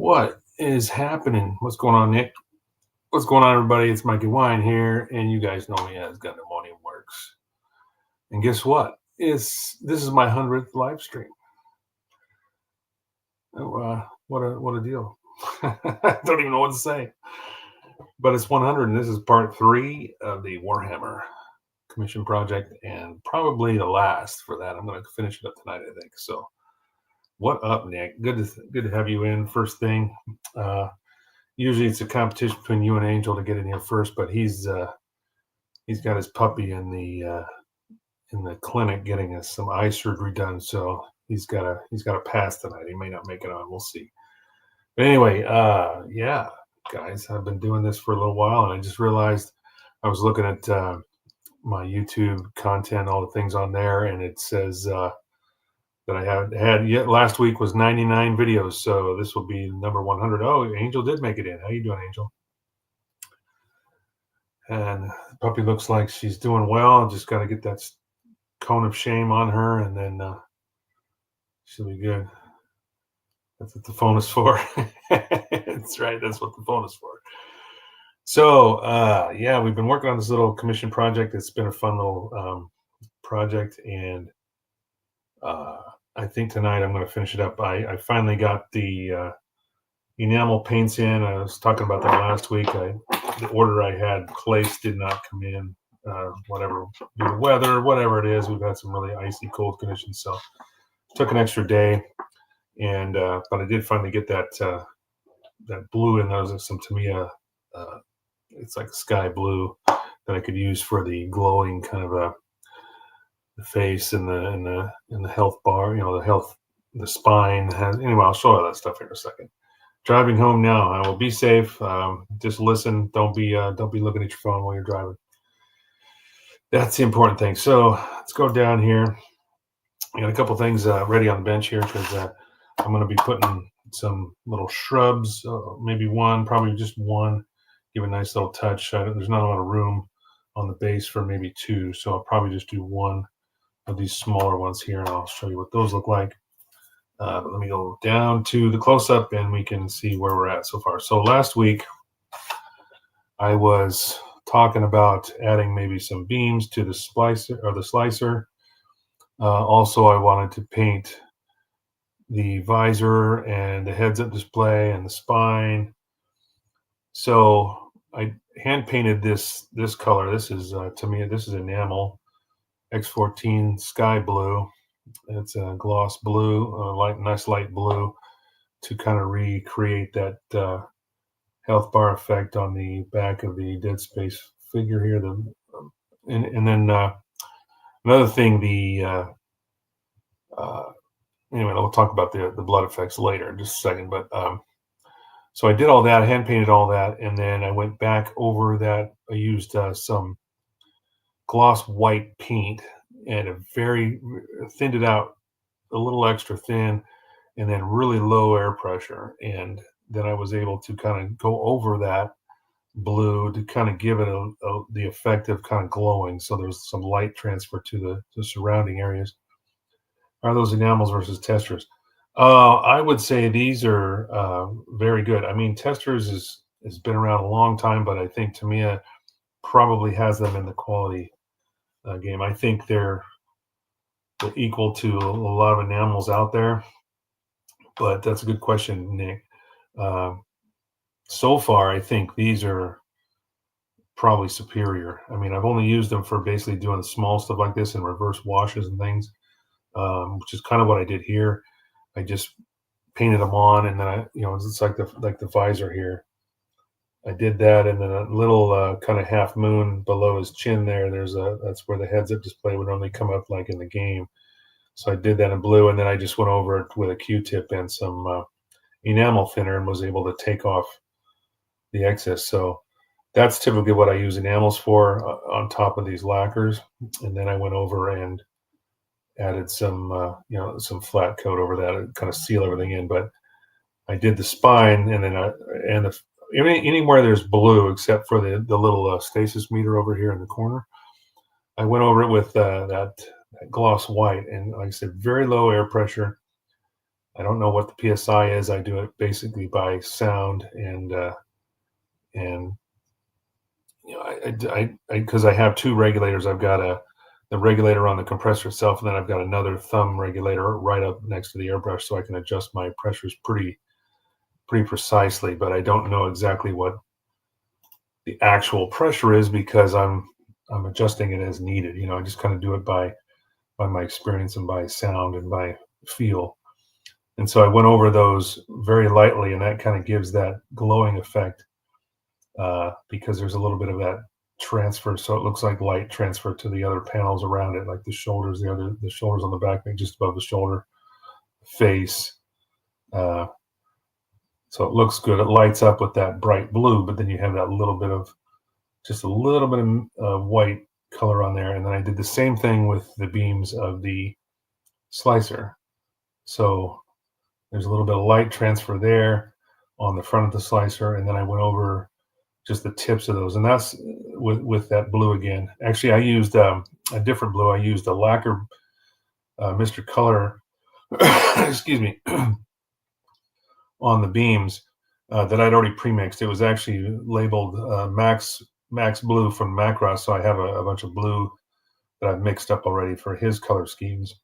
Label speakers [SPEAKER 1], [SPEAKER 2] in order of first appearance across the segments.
[SPEAKER 1] What is happening? What's going on, Nick? What's going on, everybody? It's Mikey Wine here, and you guys know me as Gundamonium Works. And guess what? This is my 100th live stream. Oh, what a deal! I don't even know what to say. But it's 100, and this is part 3 of the Warhammer commission project, and probably the last for that. I'm going to finish it up tonight, I think. So, what up, Nick? Good to have you in. First thing. Usually it's a competition between you and Angel to get in here first, but he's got his puppy in the clinic getting some eye surgery done, so he's got to pass tonight. He may not make it on. We'll see. But anyway, yeah, guys, I've been doing this for a little while, and I just realized I was looking at my YouTube content, all the things on there, and it says that I had yet last week was 99 videos, so this will be number 100. Oh, Angel did make it in. How you doing, Angel? And the puppy looks like she's doing well. Just got to get that cone of shame on her, and then she'll be good. That's what the phone is for. That's right. That's what the phone is for. So, yeah, we've been working on this little commission project. It's been a fun little project, and I think tonight I'm going to finish it up. I finally got the enamel paints in. I was talking about that last week. The order I had placed did not come in. Whatever, due to weather, whatever it is, we've had some really icy cold conditions, so it took an extra day. And but I did finally get that blue in. Those are some Tamiya. It's like sky blue that I could use for the glowing kind of the face and the health bar. You know, the spine has. Anyway, I'll show you that stuff here in a second. Driving home now. I will be safe. Just listen. Don't be looking at your phone while you're driving. That's the important thing. So let's go down here. I got a couple things ready on the bench here because I'm going to be putting some little shrubs. Maybe one, probably just one. Give a nice little touch. There's not a lot of room on the base for maybe two, so I'll probably just do one of these smaller ones here, and I'll show you what those look like. But let me go down to the close-up, and we can see where we're at so far. So last week, I was talking about adding maybe some beams to the slicer. Also, I wanted to paint the visor and the heads-up display and the spine. So I hand painted this color. This is to me, this is enamel X14 sky blue. It's a gloss blue, nice light blue, to kind of recreate that health bar effect on the back of the Dead Space figure here. And then another thing, anyway, we'll talk about the blood effects later in just a second. But so I did all that, I hand painted all that, and then I went back over that. I used some gloss white paint and thinned it out a little extra thin, and then really low air pressure. And then I was able to kind of go over that blue to kind of give it the effect of kind of glowing. So there's some light transfer to the surrounding areas. Are those enamels versus testers? I would say these are very good. I mean, testers has been around a long time, but I think Tamiya probably has them in the quality game. I think they're equal to a lot of enamels out there, but that's a good question, Nick. So far, I think these are probably superior. I mean, I've only used them for basically doing small stuff like this and reverse washes and things, which is kind of what I did here. I just painted them on, and then it's like the visor here. I did that, and then a little kind of half moon below his chin there. That's where the heads-up display would only come up like in the game. So I did that in blue, and then I just went over it with a Q-tip and some enamel thinner and was able to take off the excess. So that's typically what I use enamels for on top of these lacquers. And then I went over and added some some flat coat over that and kind of seal everything in. But I did the spine, and then anywhere there's blue except for the little stasis meter over here in the corner, I went over it with that gloss white, and like I said, very low air pressure. I don't know what the PSI is. I do it basically by sound and you know, because I have two regulators. I've got the regulator on the compressor itself, and then I've got another thumb regulator right up next to the airbrush, so I can adjust my pressures pretty precisely. But I don't know exactly what the actual pressure is because I'm adjusting it as needed. You know, I just kind of do it by my experience and by sound and by feel. And so I went over those very lightly, and that kind of gives that glowing effect because there's a little bit of that transfer. So it looks like light transfer to the other panels around it, like the shoulders, the shoulders on the back, just above the shoulder, face. Uh, so it looks good. It lights up with that bright blue, but then you have that little bit of just a little bit of white color on there. And then I did the same thing with the beams of the slicer. So there's a little bit of light transfer there on the front of the slicer, and then I went over just the tips of those, and that's with that blue again. Actually, I used a different blue. I used a lacquer Mr. Color, excuse me, on the beams that I'd already pre-mixed. It was actually labeled Max Blue from Macross, so I have a bunch of blue that I've mixed up already for his color schemes,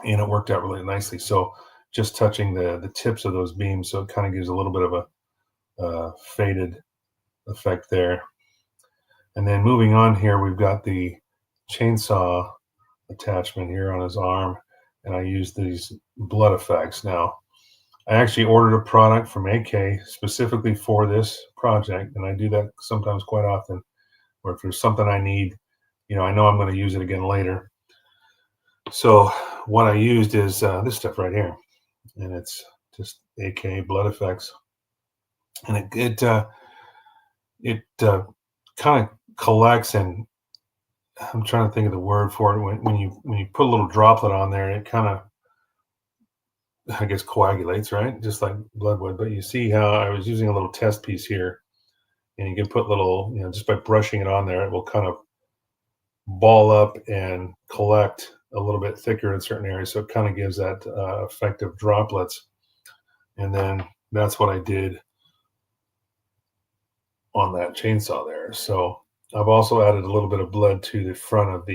[SPEAKER 1] and it worked out really nicely. So just touching the tips of those beams, so it kind of gives a little bit of a faded effect there. And then moving on here, we've got the chainsaw attachment here on his arm, and I use these blood effects. Now, I actually ordered a product from AK specifically for this project, and I do that sometimes quite often, where if there's something I need, you know, I know I'm going to use it again later. So what I used is this stuff right here, and it's just AK blood effects, and it kind of collects, and I'm trying to think of the word for it. When you put a little droplet on there, it kind of, I guess, coagulates, right? Just like blood would. But you see how I was using a little test piece here, and you can put little, you know, just by brushing it on there, it will kind of ball up and collect a little bit thicker in certain areas. So it kind of gives that effect of droplets. And then that's what I did on that chainsaw there. So I've also added a little bit of blood to the front of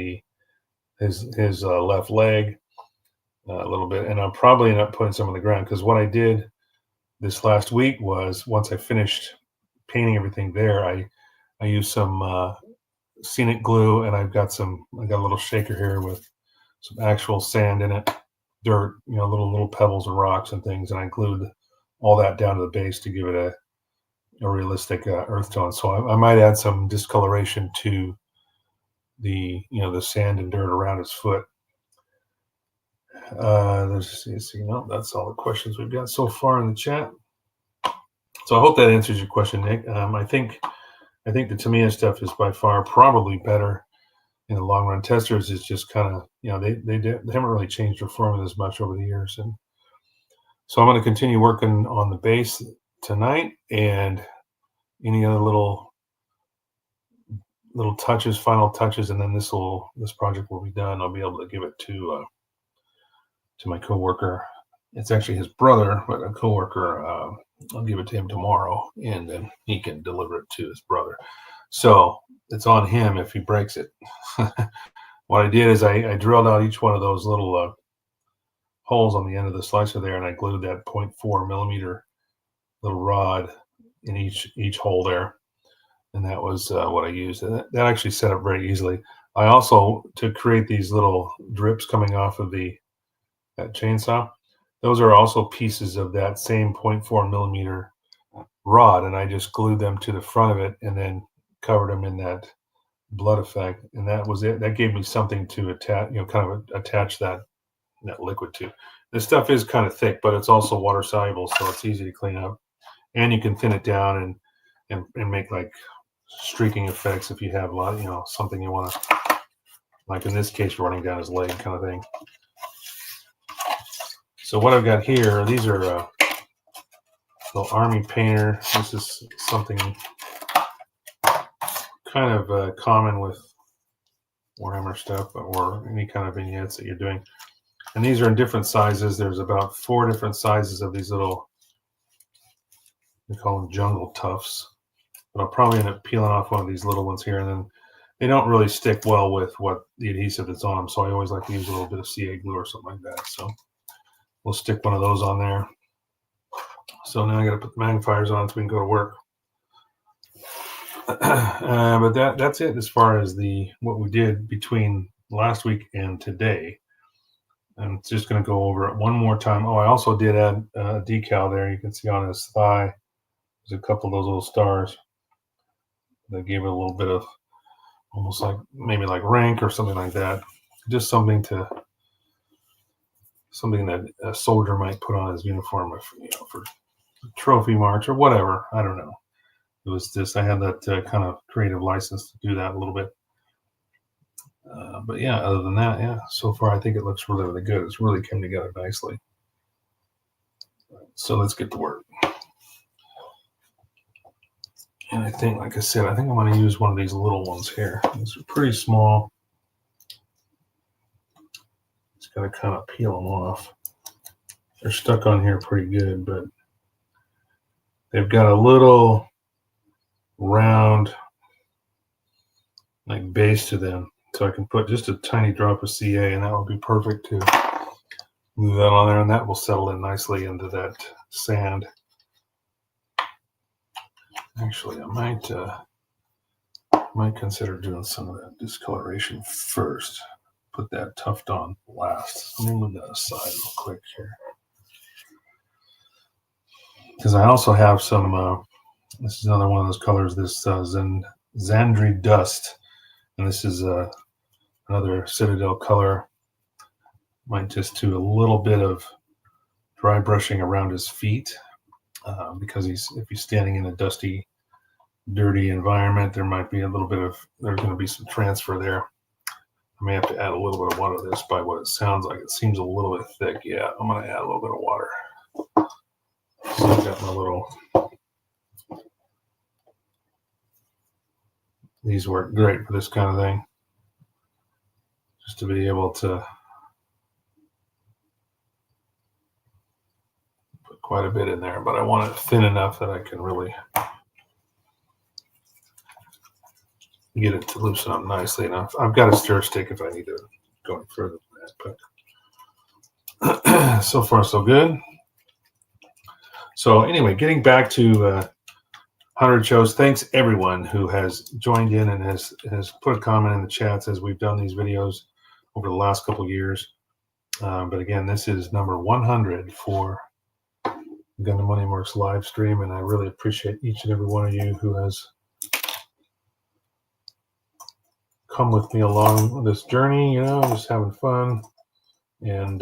[SPEAKER 1] his left leg, a little bit, and I'll probably end up putting some on the ground, because what I did this last week was, once I finished painting everything there, I used some scenic glue, and I got a little shaker here with some actual sand in it, dirt, you know, little pebbles and rocks and things, and I glued all that down to the base to give it a realistic earth tone. So I might add some discoloration to the, you know, the sand and dirt around his foot. Let's see, no, that's all the questions we've got so far in the chat. So I hope that answers your question, Nick. I think the Tamiya stuff is by far probably better in the long run. Testers is just kind of, you know, they haven't really changed their formulas much over the years, and so I'm going to continue working on the base tonight, and any other little touches, final touches, and then this project will be done. I'll be able to give it to my coworker. It's actually his brother, but a coworker. I'll give it to him tomorrow, and then he can deliver it to his brother. So it's on him if he breaks it. What I did is I drilled out each one of those little holes on the end of the slicer there, and I glued that 0.4 millimeter little rod in each hole there. And that was what I used. And that actually set up very easily. I also, to create these little drips coming off of that chainsaw, those are also pieces of that same 0.4 millimeter rod, and I just glued them to the front of it and then covered them in that blood effect, and that was it. That gave me something to attach, you know, kind of attach that liquid to. This stuff is kind of thick, but it's also water soluble, so it's easy to clean up, and you can thin it down and make like streaking effects if you have a lot, you know, something you want to, like in this case, running down his leg kind of thing. So what I've got here, these are little army painter. This is something kind of common with Warhammer stuff or any kind of vignettes that you're doing. And these are in different sizes. There's about 4 different sizes of these little, we call them jungle tufts. But I'll probably end up peeling off one of these little ones here, and then they don't really stick well with what the adhesive that's on them. So I always like to use a little bit of CA glue or something like that. So we'll stick one of those on there. So now I got to put the magnifiers on so we can go to work. But that's it as far as what we did between last week and today. I'm just going to go over it one more time. Oh, I also did add a decal there. You can see on his thigh, there's a couple of those little stars that gave it a little bit of almost like maybe like rank or something like that. Just something that a soldier might put on his uniform for trophy march or whatever. I don't know. It was just, I had that kind of creative license to do that a little bit. But yeah, other than that, yeah, so far I think it looks really, really good. It's really come together nicely. So let's get to work. And I think, like I said, I think I'm going to use one of these little ones here. These are pretty small. Just got to kind of peel them off. They're stuck on here pretty good, but they've got a little round like base to them. So I can put just a tiny drop of CA, and that would be perfect to move that on there, and that will settle in nicely into that sand. Actually, I might consider doing some of that discoloration first. Put that tuft on last. Let me move that aside real quick here, because I also have some. This is another one of those colors. This Zandri Dust, and this is another Citadel color. Might just do a little bit of dry brushing around his feet, because if he's standing in a dusty, dirty environment, there might be a little bit of, there's going to be some transfer there. I may have to add a little bit of water to this by what it sounds like. It seems a little bit thick. Yeah, I'm going to add a little bit of water. So I've got my little, these work great for this kind of thing. Just to be able to put quite a bit in there, but I want it thin enough that I can really get it to loosen up nicely enough. I've got a stir stick if I need to go any further than that, but so far so good. So anyway, getting back to 100 shows, thanks everyone who has joined in and has put a comment in the chats as we've done these videos over the last couple of years. But again, this is number 100 for Gundam Money Works live stream, and I really appreciate each and every one of you who has come with me along this journey, just having fun. And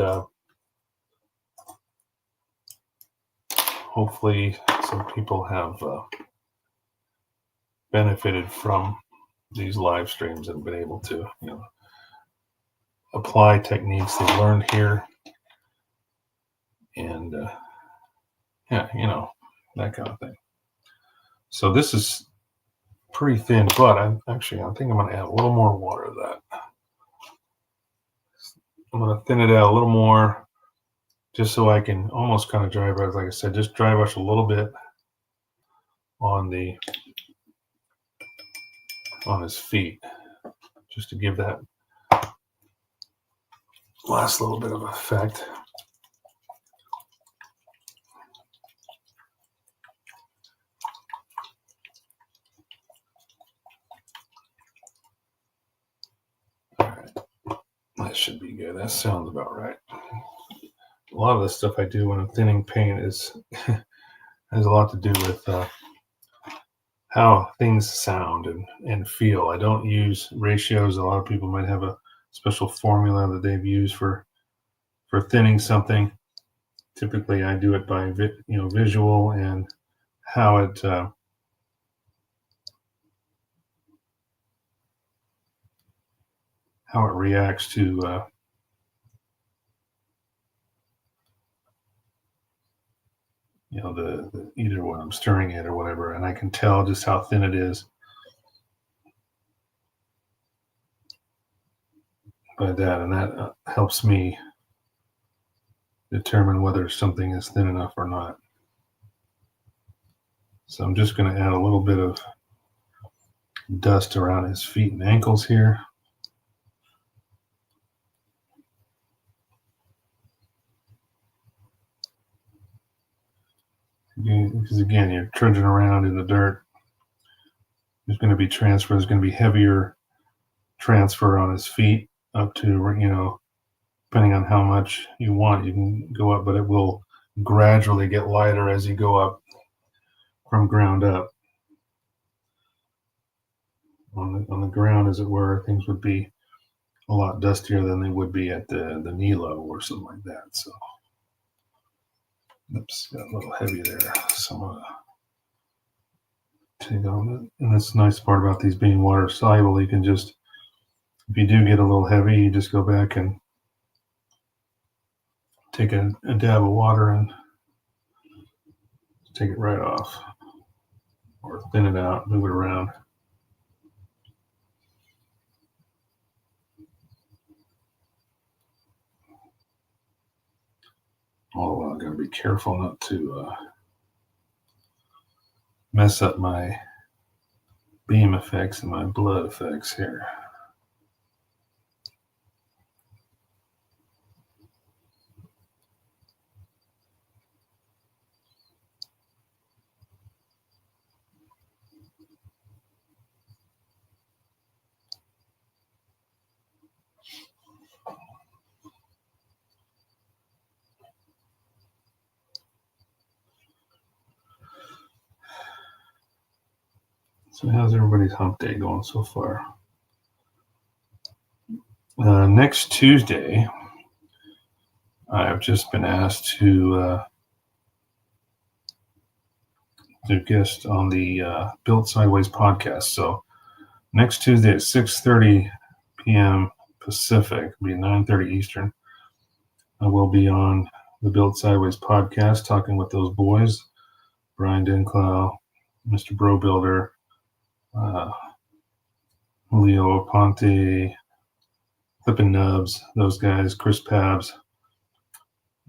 [SPEAKER 1] hopefully some people have benefited from these live streams and been able to, apply techniques they've learned here. And yeah, that kind of thing. So this is pretty thin, but I think I'm going to add a little more water to that. I'm going to thin it out a little more, just so I can almost kind of dry brush, like I said, just dry brush a little bit on his feet, just to give that last little bit of effect. All right, that should be good. That sounds about right. A lot of the stuff I do when I'm thinning paint has a lot to do with how things sound and feel. I don't use ratios. A lot of people might have a special formula that they've used for thinning something. Typically, I do it by visual and how it reacts to the either when I'm stirring it or whatever, and I can tell just how thin it is by that, and that helps me determine whether something is thin enough or not. So I'm just going to add a little bit of dust around his feet and ankles here. Because again, you're trudging around in the dirt. There's going to be transfer. There's going to be heavier transfer on his feet up to, depending on how much you want, you can go up, but it will gradually get lighter as you go up from ground up. On the ground, as it were, things would be a lot dustier than they would be at the knee level or something like that. So, oops, got a little heavy there. So I'm gonna take on it. And that's the nice part about these being water soluble. You can just, if you do get a little heavy, you just go back and take a dab of water and take it right off, or thin it out, move it around. Oh, I gotta be careful not to mess up my beam effects and my blood effects here. So how's everybody's hump day going so far? Next Tuesday, I've just been asked to guest on the Built Sideways podcast. So next Tuesday at 6:30 p.m. Pacific, it'll be 9:30 Eastern, I will be on the Built Sideways podcast talking with those boys, Brian Dinclow, Mr. Bro Builder, Julio Aponte, Flippin' Nubs, those guys, Chris Pabs,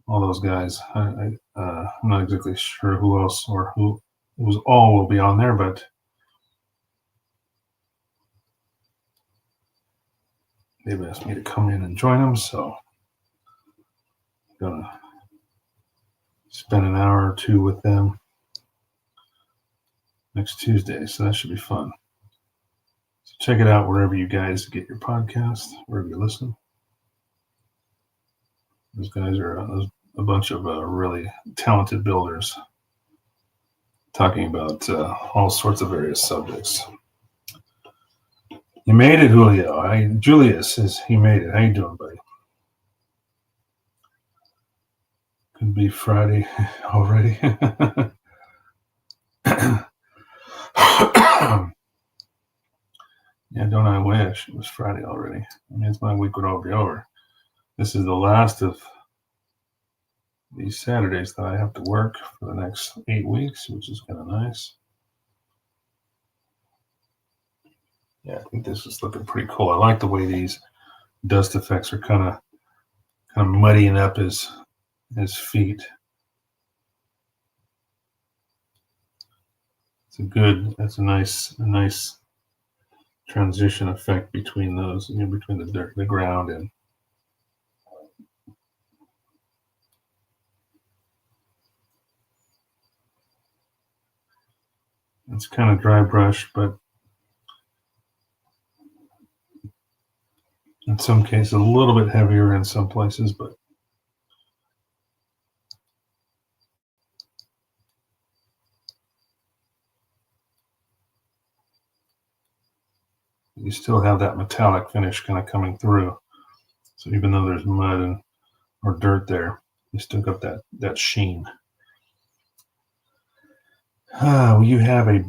[SPEAKER 1] all those guys. I'm not exactly sure who else or who's all will be on there, but they've asked me to come in and join them, so I'm gonna spend an hour or two with them next Tuesday, so that should be fun. So check it out wherever you guys get your podcast, wherever you listen. Those guys are a bunch of really talented builders talking about all sorts of various subjects. You made it, Julio. Julius says he made it. How you doing, buddy? Could be Friday already. Yeah, don't I wish it was Friday already. I mean, my week would all be over. This is the last of these Saturdays that I have to work for the next 8 weeks, which is kind of nice. Yeah, I think this is looking pretty cool. I like the way these dust effects are kind of muddying up his feet. That's a nice transition effect between those, between the dirt, the ground, and it's kind of dry brush, but in some cases a little bit heavier in some places, but you still have that metallic finish kind of coming through. So even though there's mud or dirt there, you still got that sheen. Well, you have a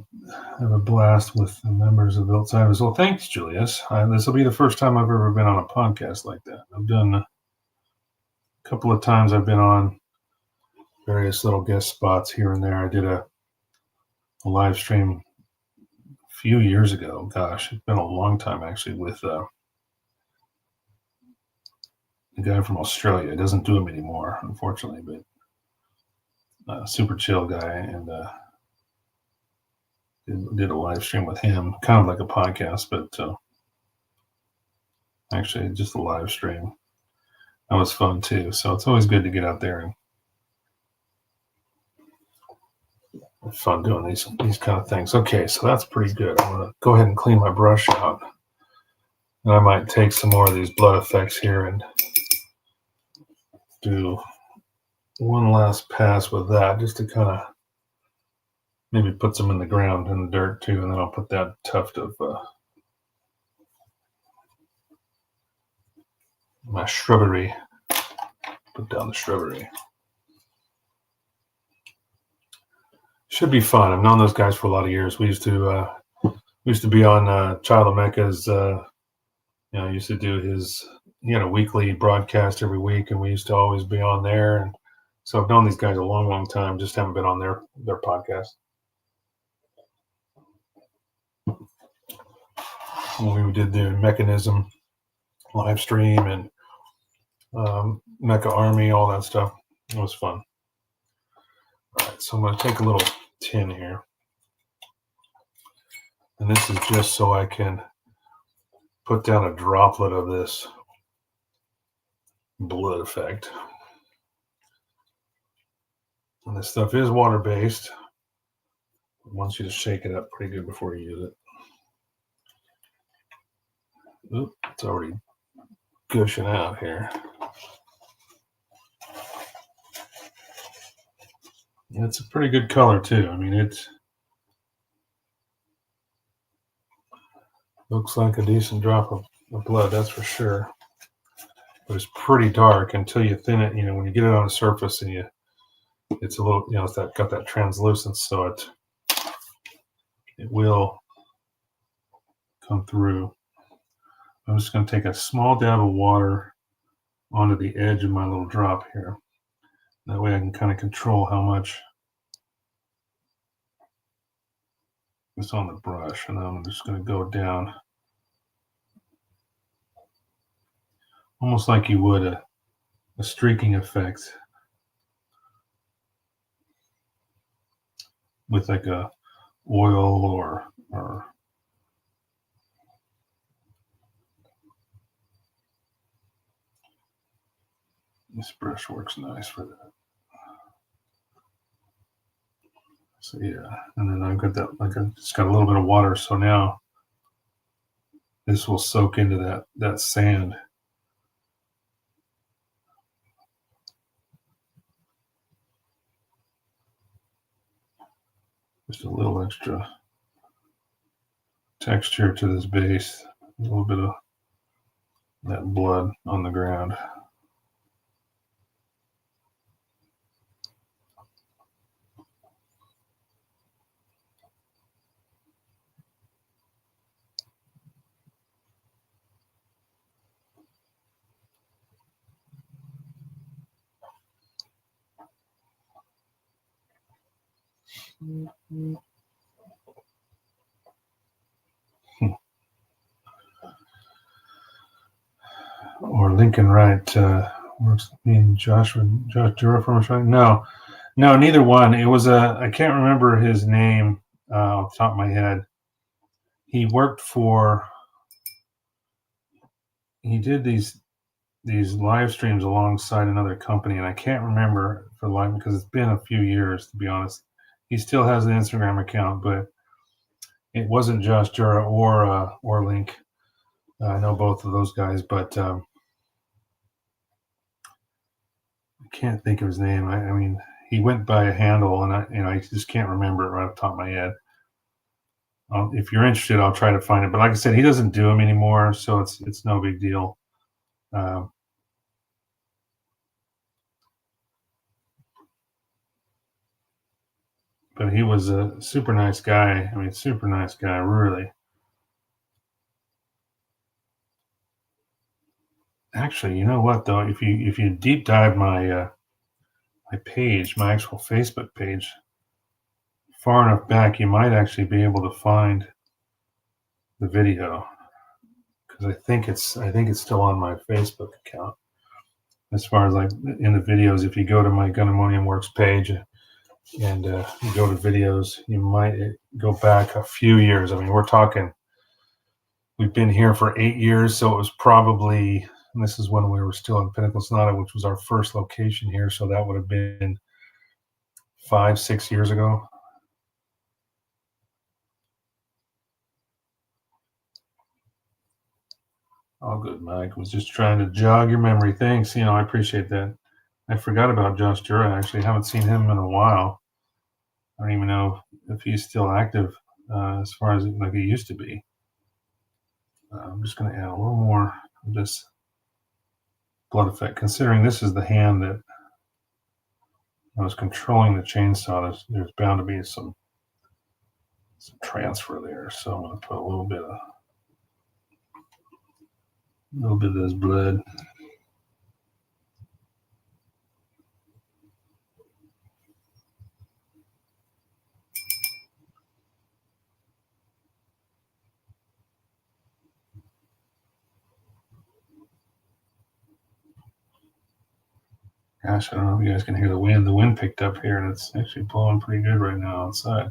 [SPEAKER 1] blast with the members of Built Sideways. Well, thanks, Julius. This will be the first time I've ever been on a podcast like that. I've done a couple of times. I've been on various little guest spots here and there. I did a live stream a few years ago. Gosh, it's been a long time actually with a guy from Australia. He doesn't do them anymore, unfortunately, but super chill guy, and did a live stream with him, kind of like a podcast, but actually just a live stream. That was fun too. So it's always good to get out there and have fun doing these kind of things. Okay, so that's pretty good. I'm gonna go ahead and clean my brush out. And I might take some more of these blood effects here and do one last pass with that, just to kind of maybe put some in the ground, in the dirt too, and then I'll put that tuft of my shrubbery, put down the shrubbery. Should be fun. I've known those guys for a lot of years. We used to be on Child of Mecca's. Used to do his. He had a weekly broadcast every week, and we used to always be on there. And so I've known these guys a long, long time. Just haven't been on their podcast. When we did the Mechanism live stream and Mecha Army, all that stuff, it was fun. All right, so I'm going to take a little tin here, and this is just so I can put down a droplet of this blood effect. And this stuff is water-based. I want you to shake it up pretty good before you use it. Oop, it's already gushing out here. And it's a pretty good color too. I mean, it looks like a decent drop of blood, that's for sure. But it's pretty dark until you thin it. When you get it on the surface and it's a little, it's got that translucence, so it will come through. I'm just going to take a small dab of water onto the edge of my little drop here. That way I can kind of control how much is on the brush. And I'm just going to go down almost like you would a streaking effect with like a oil or this brush works nice for that. So yeah, and then I've got that, like I just got a little bit of water, so now this will soak into that sand. Just a little extra texture to this base, a little bit of that blood on the ground. Or Lincoln Wright works. Josh Jura from Australia. No, neither one. It was I can't remember his name off the top of my head. He worked for. He did these live streams alongside another company, and I can't remember for life because it's been a few years, to be honest. He still has an Instagram account, but it wasn't Josh Jura or Link. I know both of those guys, but I can't think of his name. I mean, he went by a handle, and I just can't remember it right off the top of my head. If you're interested, I'll try to find it. But like I said, he doesn't do them anymore, so it's no big deal. But he was a super nice guy. I mean, super nice guy, really. Actually, you know what though? If you deep dive my my page, my actual Facebook page, far enough back, you might actually be able to find the video, because I think it's still on my Facebook account. as far as like in the videos, if you go to my Gunamonium Works page and you go to videos, you might go back a few years. I mean, we're talking, we've been here for 8 years, so it was probably, and this is when we were still in Pinnacle Sonata, which was our first location here, so that would have been 5-6 years ago. All good, Mike. Was just trying to jog your memory. Thanks. I appreciate that. I forgot about Josh Jura. Actually, haven't seen him in a while. I don't even know if he's still active as far as like he used to be. I'm just going to add a little more of this blood effect. Considering this is the hand that I was controlling the chainsaw, there's bound to be some transfer there. So I'm going to put a little bit of this blood. Gosh, I don't know if you guys can hear the wind. The wind picked up here, and it's actually blowing pretty good right now outside.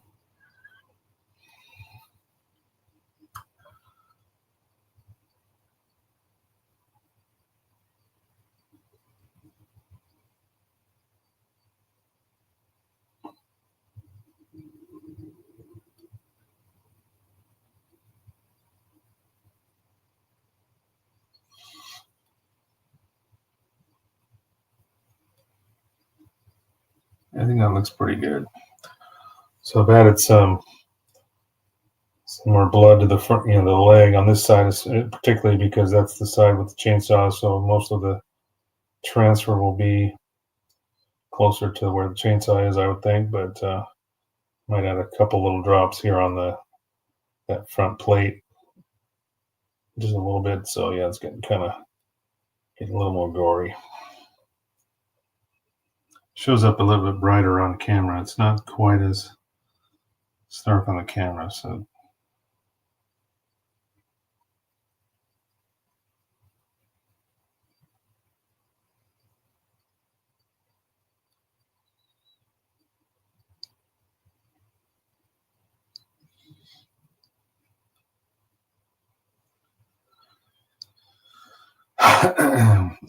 [SPEAKER 1] I think that looks pretty good. So I've added some more blood to the front, the leg on this side, particularly because that's the side with the chainsaw. So most of the transfer will be closer to where the chainsaw is, I would think. But might add a couple little drops here on that front plate, just a little bit. So yeah, it's getting a little more gory. Shows up a little bit brighter on camera. It's not quite as stark on the camera, so.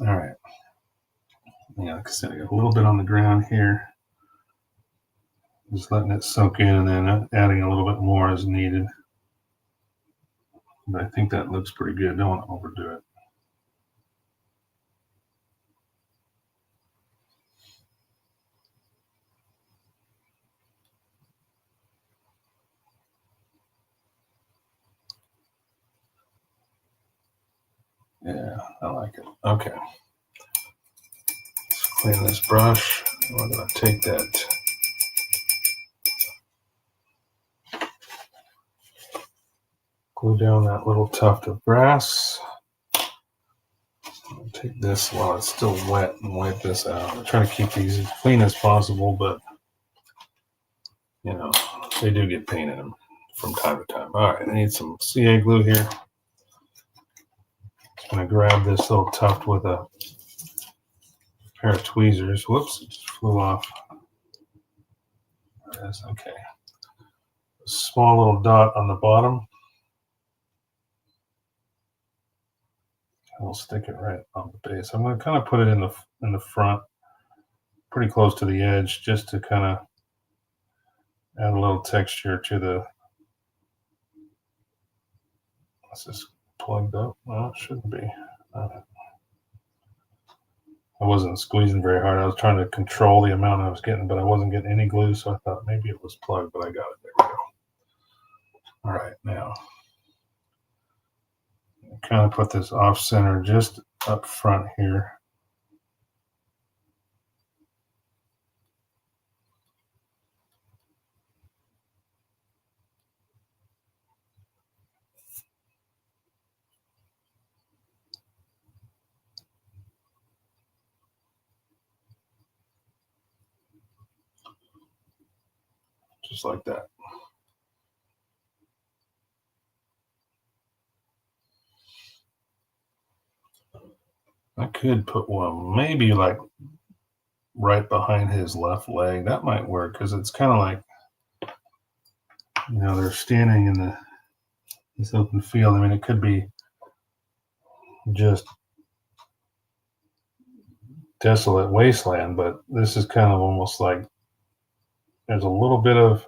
[SPEAKER 1] All right. Yeah, like I said, I got a little bit on the ground here. Just letting it soak in and then adding a little bit more as needed. But I think that looks pretty good. Don't want to overdo it. Yeah, I like it. Okay. Let's clean this brush. We're going to take that glue down that little tuft of grass. I'll take this while it's still wet and wipe this out. I'm trying to keep these as clean as possible, but they do get paint in them from time to time. All right, I need some CA glue here. Just going to grab this little tuft with a pair of tweezers. Whoops, it just flew off. There it is. Okay. A small little dot on the bottom. We'll stick it right on the base. I'm going to kind of put it in the front, pretty close to the edge, just to kind of add a little texture to the. Is this plugged up? Well, it shouldn't be. I wasn't squeezing very hard. I was trying to control the amount I was getting, but I wasn't getting any glue, so I thought maybe it was plugged, but I got it. There we go. All right, now kind of put this off center just up front here. Just like that. could put one maybe like right behind his left leg. That might work because it's kind of like, they're standing in this open field. I mean, it could be just desolate wasteland, but this is kind of almost like there's a little bit of,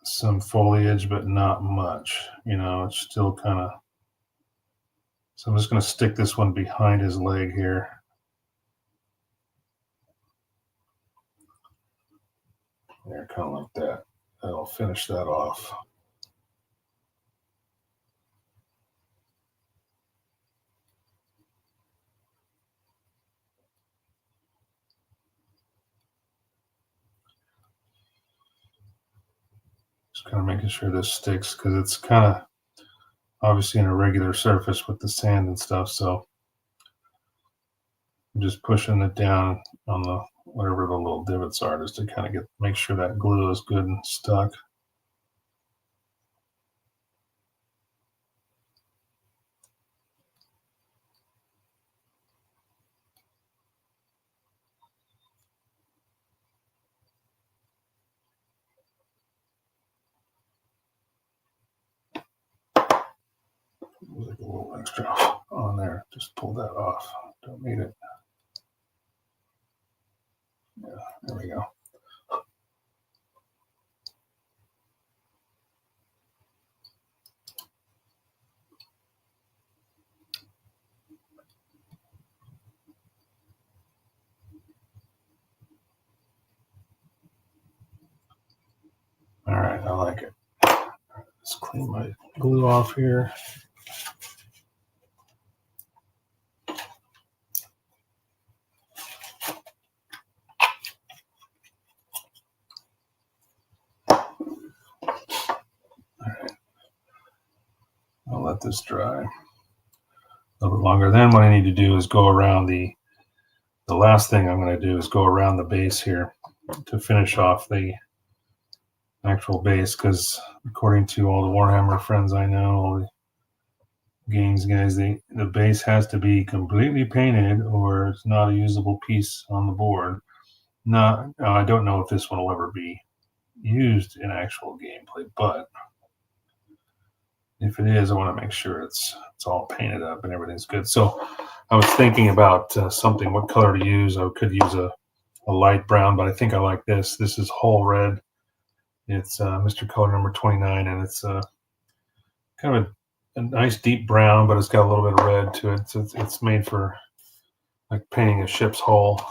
[SPEAKER 1] some foliage, but not much. It's still kind of. So I'm just going to stick this one behind his leg here. There, kind of like that. That'll finish that off. Just kind of making sure this sticks because it's kind of obviously an irregular surface with the sand and stuff. So I'm just pushing it down on the whatever the little divots are, just to kind of make sure that glue is good and stuck. Like a little extra on there. Just pull that off. Don't need it. Yeah, there we go. All right, I like it. Let's clean my glue off here. I'll let this dry a little bit longer. Then what I need to do is go around the last thing I'm going to do is go around the base here to finish off the actual base, because according to all the Warhammer friends I know, all the games guys, the base has to be completely painted or it's not a usable piece on the board. I don't know if this one will ever be used in actual gameplay, but if it is, I want to make sure it's all painted up and everything's good. So I was thinking about what color to use. I could use a light brown, but I think I like this. This is whole red. It's Mr. Color number 29, and it's kind of a nice deep brown, but it's got a little bit of red to it. So it's made for like painting a ship's hull.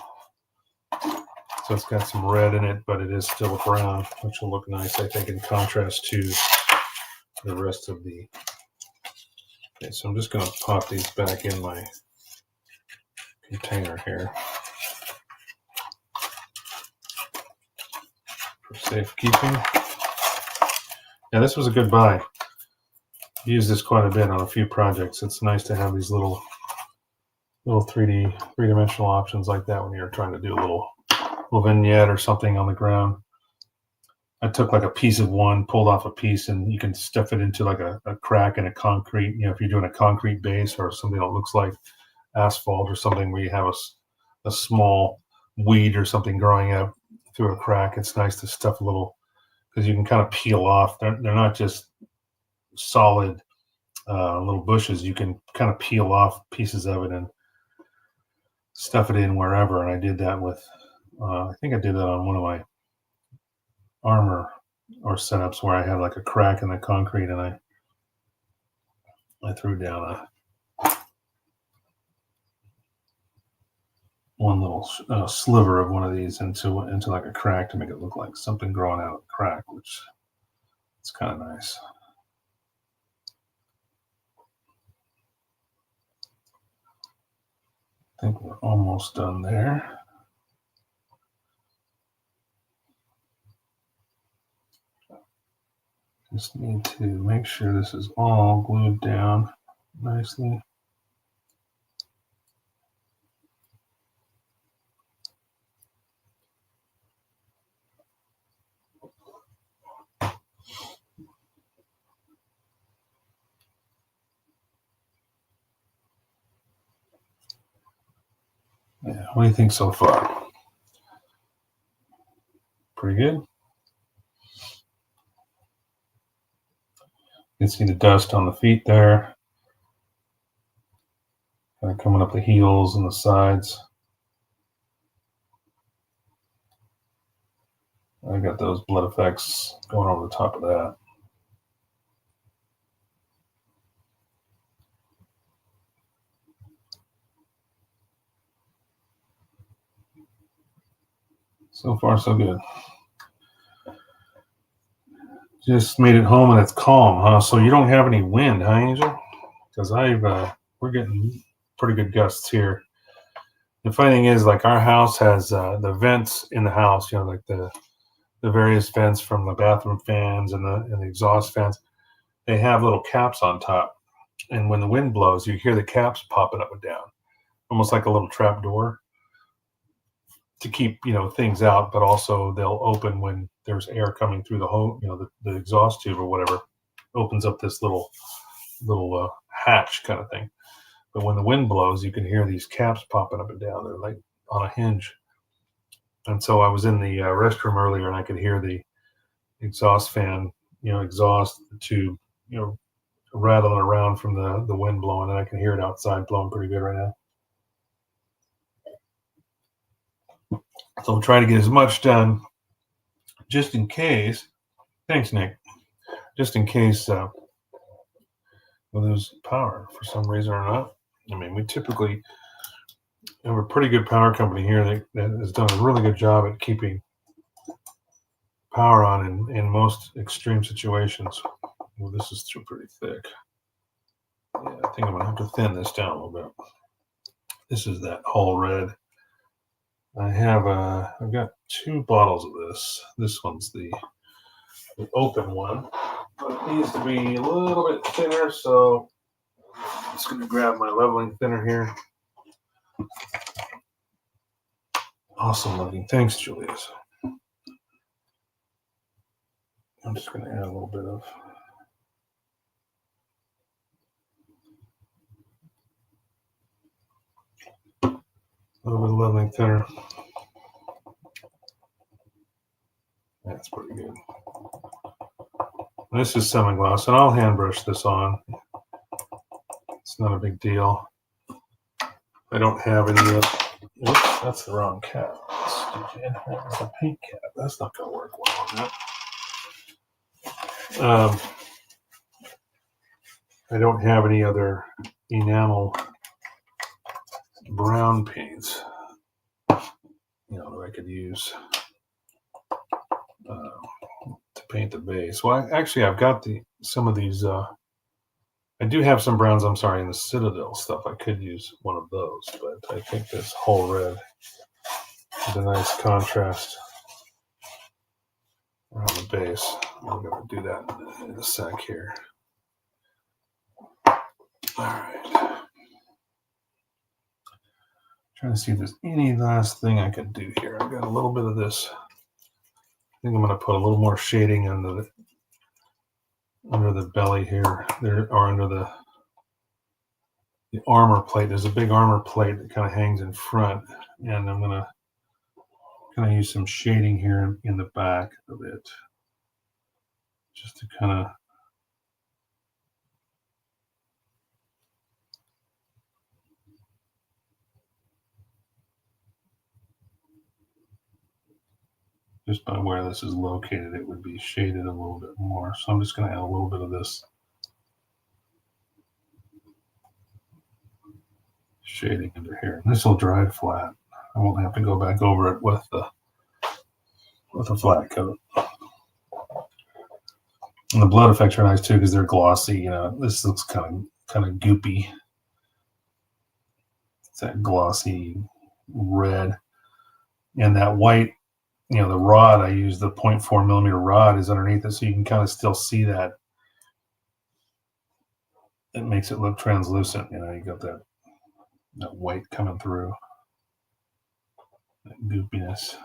[SPEAKER 1] So it's got some red in it, but it is still a brown, which will look nice, I think, in contrast to the rest of the. Okay, so I'm just going to pop these back in my container here for safekeeping. Yeah, this was a good buy. I've used this quite a bit on a few projects. It's nice to have these little three-dimensional options like that when you're trying to do a little vignette or something on the ground. I took like a piece of one, pulled off a piece, and you can stuff it into like a crack in a concrete. If you're doing a concrete base or something that looks like asphalt or something where you have a small weed or something growing up through a crack, it's nice to stuff a little, because you can kind of peel off. They're not just solid little bushes. You can kind of peel off pieces of it and stuff it in wherever. And I did that with, I think I did that on one of my armor or setups where I had like a crack in the concrete, and I threw down one little sliver of one of these into like a crack to make it look like something growing out of the crack, which it's kind of nice. I think we're almost done there. Just need to make sure this is all glued down nicely. Yeah, what do you think so far? Pretty good. You can see the dust on the feet there, kind of coming up the heels and the sides. I got those blood effects going over the top of that. So far, so good. Just made it home and it's calm, huh? So you don't have any wind, huh, Angel? Because we're getting pretty good gusts here. The funny thing is, like our house has the vents in the house, like the various vents from the bathroom fans and the exhaust fans. They have little caps on top, and when the wind blows, you hear the caps popping up and down, almost like a little trap door to keep things out, but also they'll open when there's air coming through the hole, the exhaust tube or whatever opens up this little hatch kind of thing. But when the wind blows, you can hear these caps popping up and down. They're like on a hinge. And so I was in the restroom earlier, and I could hear the exhaust fan, exhaust tube, rattling around from the wind blowing, and I can hear it outside blowing pretty good right now. So I'm trying to get as much done, just in case. Thanks, Nick. Just in case we'll lose power for some reason or not. I mean, we typically have a pretty good power company here that has done a really good job at keeping power on in most extreme situations. Well, this is too pretty thick. Yeah, I think I'm gonna have to thin this down a little bit. This is that whole red. I've got 2 bottles of this. This one's the open one, but it needs to be a little bit thinner, so I'm just gonna grab my leveling thinner here. Awesome looking. Thanks, Julius. I'm just gonna add a little bit of leveling thinner. That's pretty good. This is semi-gloss, and I'll hand brush this on. It's not a big deal. I don't have any whoops, that's the wrong cap. That's the paint cap. That's not going to work well on that. I don't have any other enamel brown paints, that I could use to paint the base. Well, actually, I've got some of these. I do have some browns, I'm sorry, in the Citadel stuff. I could use one of those, but I think this whole red is a nice contrast around the base. I'm going to do that in a sec here. All right. Trying to see if there's any last thing I could do here. I've got a little bit of this. I think I'm going to put a little more shading under the belly here, or under the armor plate. There's a big armor plate that kind of hangs in front, and I'm going to kind of use some shading here in the back of it, just to kind of just by where this is located, it would be shaded a little bit more. So I'm just going to add a little bit of this shading under here. This will dry flat. I won't have to go back over it with a flat coat. And the blood effects are nice too because they're glossy. This looks kind of goopy. It's that glossy red, and that white. The rod I use, the 0.4 millimeter rod, is underneath it, so you can kind of still see that. It makes it look translucent. You got that white coming through, that goopiness.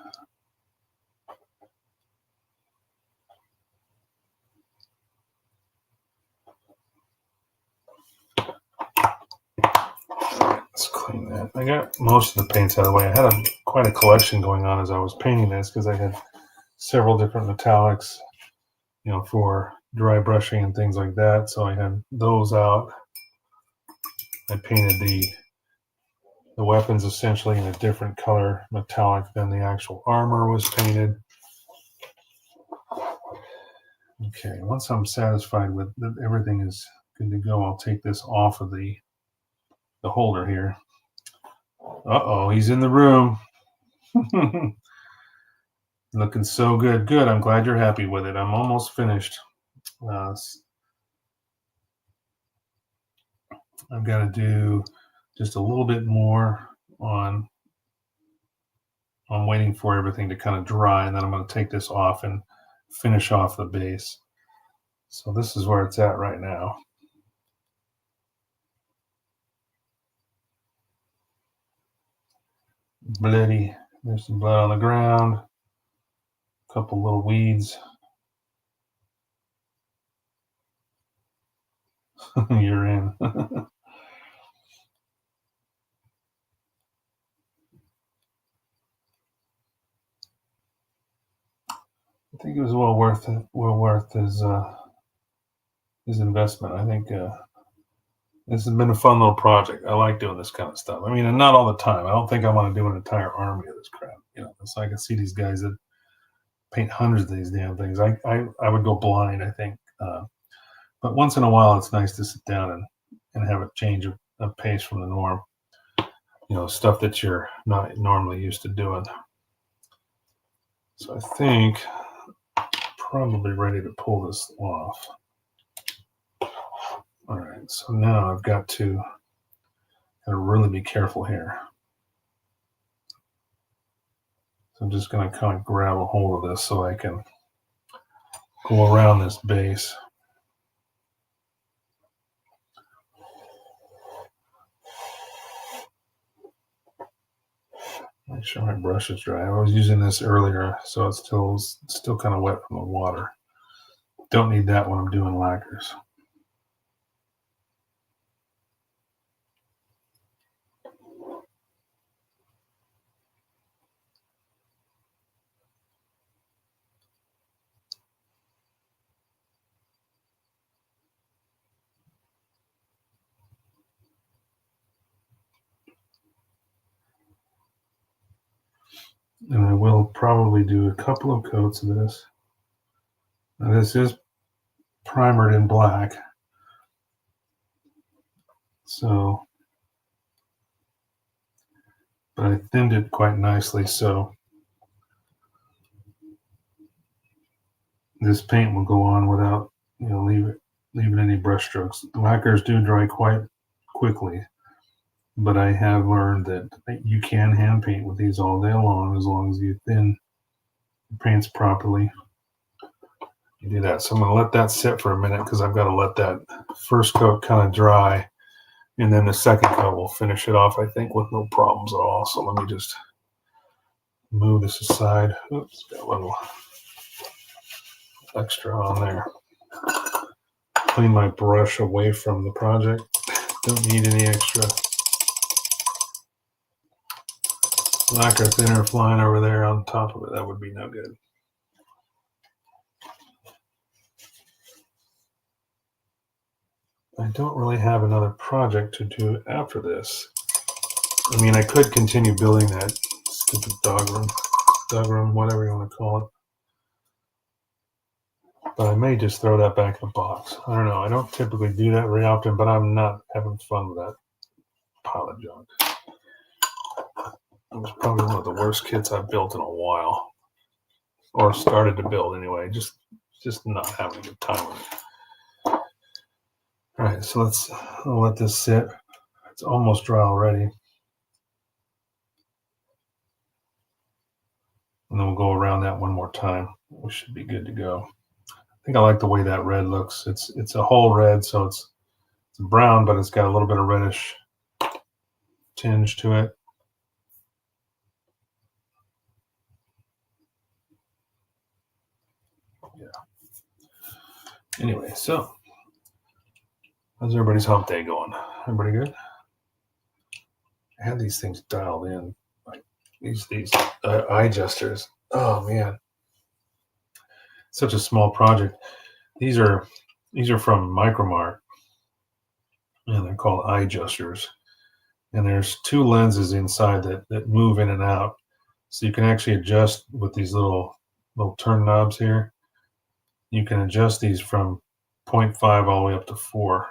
[SPEAKER 1] Let's clean that. I got most of the paints out of the way. I had quite a collection going on as I was painting this because I had several different metallics, for dry brushing and things like that. So I had those out. I painted the weapons essentially in a different color metallic than the actual armor was painted. Okay, once I'm satisfied with that everything is good to go, I'll take this off of the holder here. Uh-oh, he's in the room. Looking so good. Good, I'm glad you're happy with it. I'm almost finished. I've got to do just a little bit more on. I'm waiting for everything to kind of dry, and then I'm going to take this off and finish off the base. So this is where it's at right now. Bloody. There's some blood on the ground. A couple little weeds. You're in. I think it was well worth it. Well worth his investment. I think this has been a fun little project. I like doing this kind of stuff. I mean, and not all the time. I don't think I want to do an entire army of this crap. So I can see these guys that paint hundreds of these damn things. I would go blind, I think. But once in a while, it's nice to sit down and have a change of pace from the norm. Stuff that you're not normally used to doing. So I think probably ready to pull this off. All right, so now I've got to really be careful here. So I'm just going to kind of grab a hold of this so I can go around this base. Make sure my brush is dry. I was using this earlier, so it's still kind of wet from the water. Don't need that when I'm doing lacquers. And I will probably do a couple of coats of this. Now this is primered in black. But I thinned it quite nicely, so this paint will go on without, leaving any brush strokes. Lacquers do dry quite quickly, but I have learned that you can hand paint with these all day long as you thin the paints properly. You do that. So I'm going to let that sit for a minute because I've got to let that first coat kind of dry, and then the second coat will finish it off, I think, with no problems at all. So let me just move this aside. Oops, got a little extra on there. Clean my brush away from the project. Don't need any extra lacquer thinner flying over there on top of it. That would be no good. I don't really have another project to do after this. I mean, I could continue building that stupid dog room, whatever you want to call it. But I may just throw that back in the box. I don't know. I don't typically do that very often, but I'm not having fun with that pile of junk. It was probably one of the worst kits I've built in a while. Or started to build anyway. Just not having a good time with it. All right, so I'll let this sit. It's almost dry already. And then we'll go around that one more time. We should be good to go. I think I like the way that red looks. It's a whole red, so it's brown, but it's got a little bit of reddish tinge to it. Yeah. Anyway, so how's everybody's hump day going? Everybody good? had these things dialed in, like these eye adjusters. Oh man, such a small project. These are from Micromart, and they're called eye adjusters. And there's two lenses inside that move in and out, so you can actually adjust with these little turn knobs here. You can adjust these from 0.5 all the way up to 4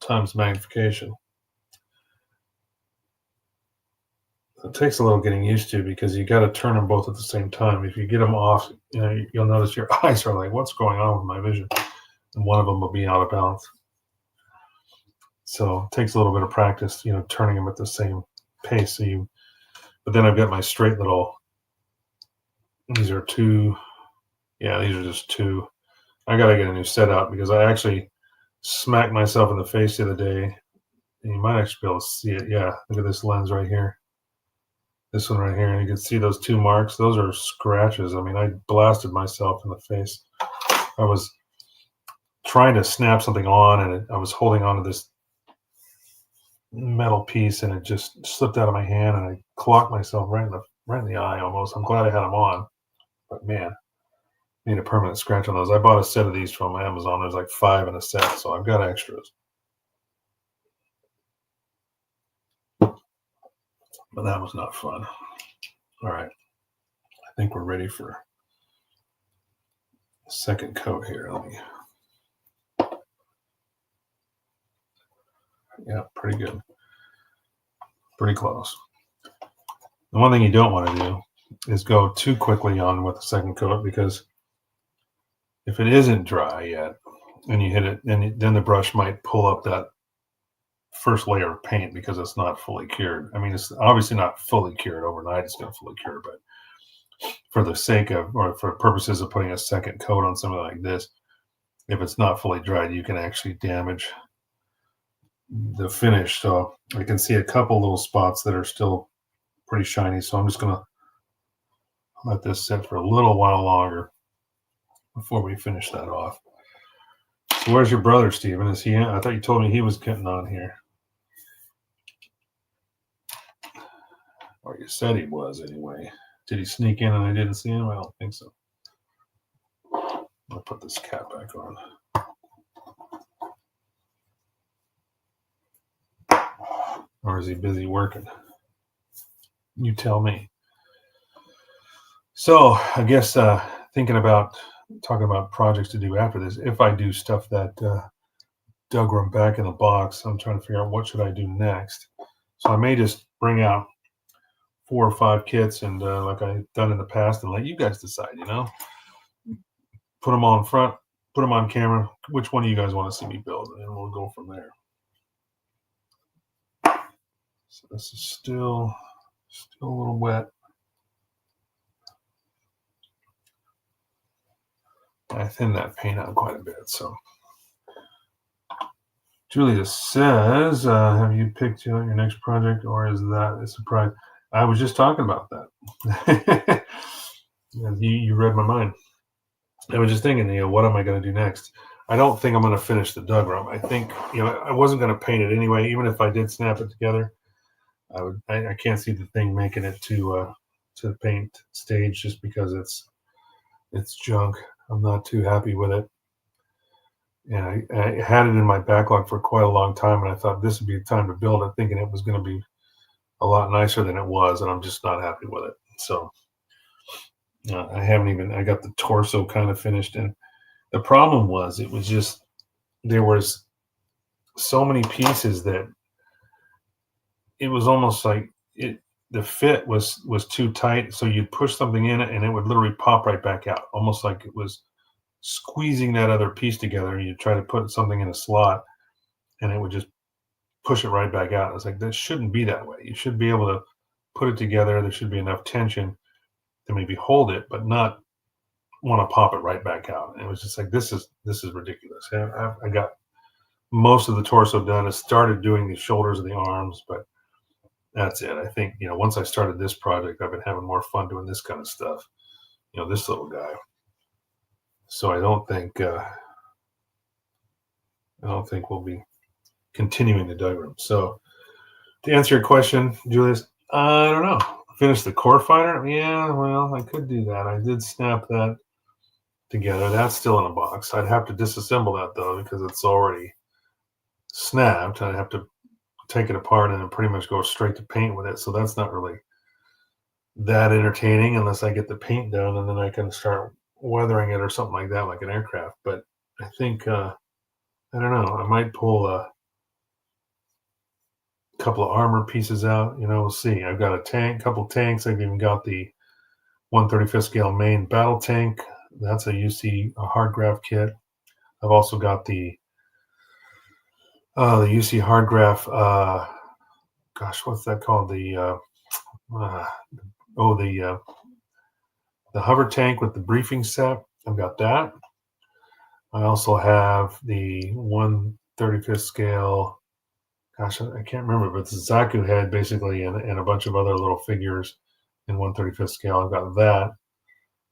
[SPEAKER 1] times magnification. It takes a little getting used to because you got to turn them both at the same time. If you get them off, you'll notice your eyes are like, what's going on with my vision? And one of them will be out of balance. So it takes a little bit of practice, turning them at the same pace. But then I've got my straight little, these are two, these are just two. I got to get a new set out because I actually smacked myself in the face the other day. And you might actually be able to see it. Yeah, look at this lens right here. This one right here, and you can see those two marks. Those are scratches. I mean, I blasted myself in the face. I was trying to snap something on, and I was holding onto this metal piece, and it just slipped out of my hand, and I clocked myself right in the eye almost. I'm glad I had them on, but man, made a permanent scratch on those. I bought a set of these from Amazon. There's like 5 in a set, so I've got extras. But that was not fun. All right. I think we're ready for a second coat here. Yeah, pretty good. Pretty close. The one thing you don't want to do is go too quickly on with the second coat, because if it isn't dry yet and you hit it, then the brush might pull up that first layer of paint because it's not fully cured. I mean, it's obviously not fully cured overnight. It's going to fully cure, but for the sake of, or for purposes of putting a second coat on something like this, if it's not fully dried, you can actually damage the finish. So I can see a couple little spots that are still pretty shiny. So I'm just going to let this sit for a little while longer before we finish that off. So where's your brother, Stephen? Is he in? I thought you told me he was getting on here. Or you said he was anyway. Did he sneak in and I didn't see him? I don't think so. I'll put this cap back on. Or is he busy working? You tell me. So I guess talking about projects to do after this, if I do stuff that dug room back in the box, I'm trying to figure out what should I do next. So I may just bring out 4 or 5 kits and like I've done in the past, and let you guys decide, put them all in front, put them on camera, which one do you guys want to see me build, and we'll go from there. So this is still a little wet. I thinned that paint out quite a bit. So Julia says, have you picked your next project, or is that a surprise? I was just talking about that. You read my mind. I was just thinking, what am I going to do next? I don't think I'm going to finish the dug room. I think, I wasn't going to paint it anyway. Even if I did snap it together, I can't see the thing making it to the paint stage, just because it's junk. I'm not too happy with it. And I had it in my backlog for quite a long time, and I thought this would be the time to build it, thinking it was going to be a lot nicer than it was, and I'm just not happy with it. So I got the torso kind of finished, and the problem was there was so many pieces that it was almost like the fit was too tight, so you'd push something in it and it would literally pop right back out, almost like it was squeezing that other piece together. And you try to put something in a slot and it would just push it right back out. It's like, this shouldn't be that way. You should be able to put it together. There should be enough tension to maybe hold it, but not want to pop it right back out. And it was just like, this is ridiculous. I got most of the torso done. I started doing the shoulders and the arms, but that's it. I think, once I started this project, I've been having more fun doing this kind of stuff, this little guy. So I don't think we'll be continuing the dug room. So To answer your question, Julius, I don't know. Finish the core fighter? Yeah, well, I could do that. I did snap that together. That's still in a box. I'd have to disassemble that though because it's already snapped. I'd have to take it apart and then pretty much go straight to paint with it. So that's not really that entertaining unless I get the paint done and then I can start weathering it or something like that, like an aircraft. But I think I don't know. I might pull a couple of armor pieces out. We'll see. I've got a couple tanks. I've even got the 135th scale main battle tank. That's a UC hard graph kit. I've also got the UC hard graph. Gosh, what's that called? Uh, the hover tank with the briefing set. I've got that. I also have the 135th scale. Gosh, I can't remember, but it's a Zaku head basically, and a bunch of other little figures in 135th scale. I've got that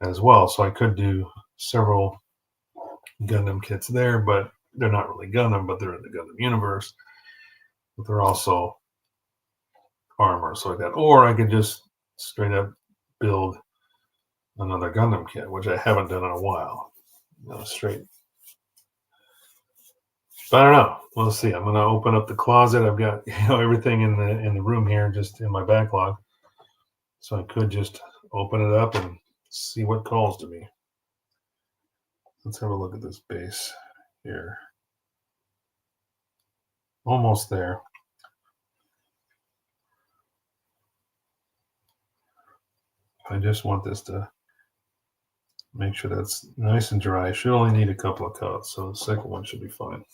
[SPEAKER 1] as well. So I could do several Gundam kits there, but they're not really Gundam, but they're in the Gundam universe. But they're also armor, so like that. Or I could just straight up build another Gundam kit, which I haven't done in a while. Straight. But I don't know. We'll see. I'm gonna open up the closet. I've got everything in the room here, just in my backlog. So I could just open it up and see what calls to me. Let's have a look at this base here. Almost there. I just want this to make sure that's nice and dry. I should only need a couple of coats, so the second one should be fine.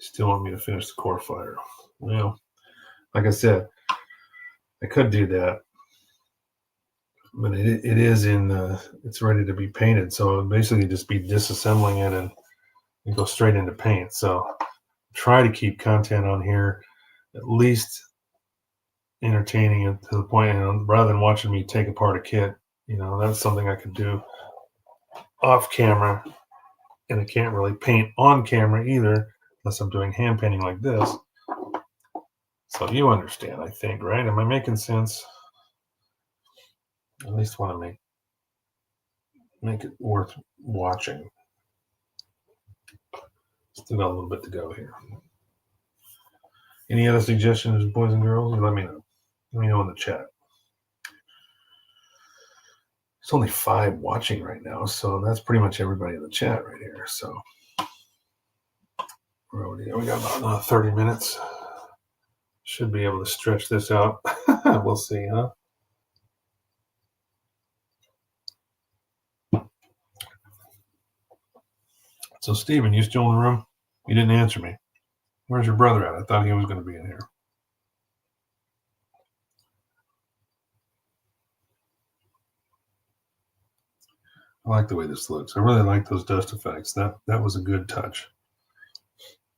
[SPEAKER 1] Still want me to finish the core fighter. Well, like I said, I could do that, but it is it's ready to be painted. So it'll basically just be disassembling it and go straight into paint. So try to keep content on here at least entertaining it to the point, rather than watching me take apart a kit. That's something I could do off camera, and I can't really paint on camera either unless I'm doing hand painting like this. So you understand, I think, right? Am I making sense? At least want to make it worth watching. Still got a little bit to go here. Any other suggestions, boys and girls? Let me know. Let me know in the chat. There's only 5 watching right now, so that's pretty much everybody in the chat right here. So we got about 30 minutes. Should be able to stretch this out. We'll see, huh? So, Steven, you still in the room? You didn't answer me. Where's your brother at? I thought he was going to be in here. I like the way this looks. I really like those dust effects. That was a good touch.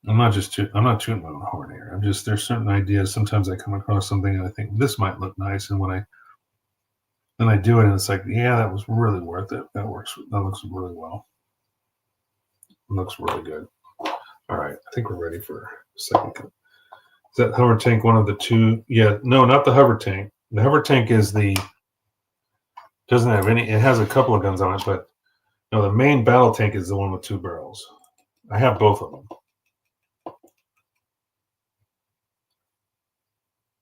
[SPEAKER 1] I'm not tooting my own horn here. There's certain ideas. Sometimes I come across something and I think this might look nice, and when I do it, and it's like, yeah, that was really worth it. That looks really well. It looks really good. All right, I think we're ready for a second. Is that hover tank one of the two? Yeah, no, not the hover tank. The hover tank doesn't have any. It has a couple of guns on it, but no, the main battle tank is the one with 2 barrels. I have both of them.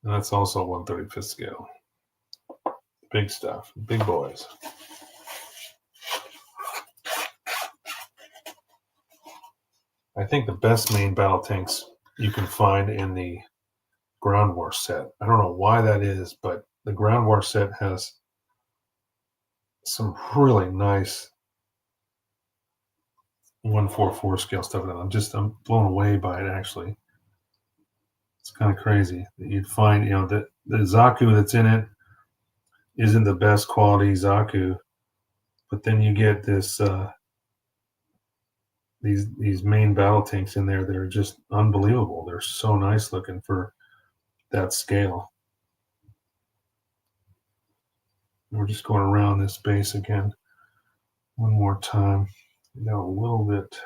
[SPEAKER 1] And that's also 135th scale. Big stuff. Big boys. I think the best main battle tanks you can find in the Ground War set. I don't know why that is, but the Ground War set has some really nice 144 scale stuff. I'm blown away by it, actually. It's kind of crazy that you'd find, the Zaku that's in it isn't the best quality Zaku, but then you get this these main battle tanks in there that are just unbelievable. They're so nice looking for that scale. We're just going around this base again one more time. We got a little bit.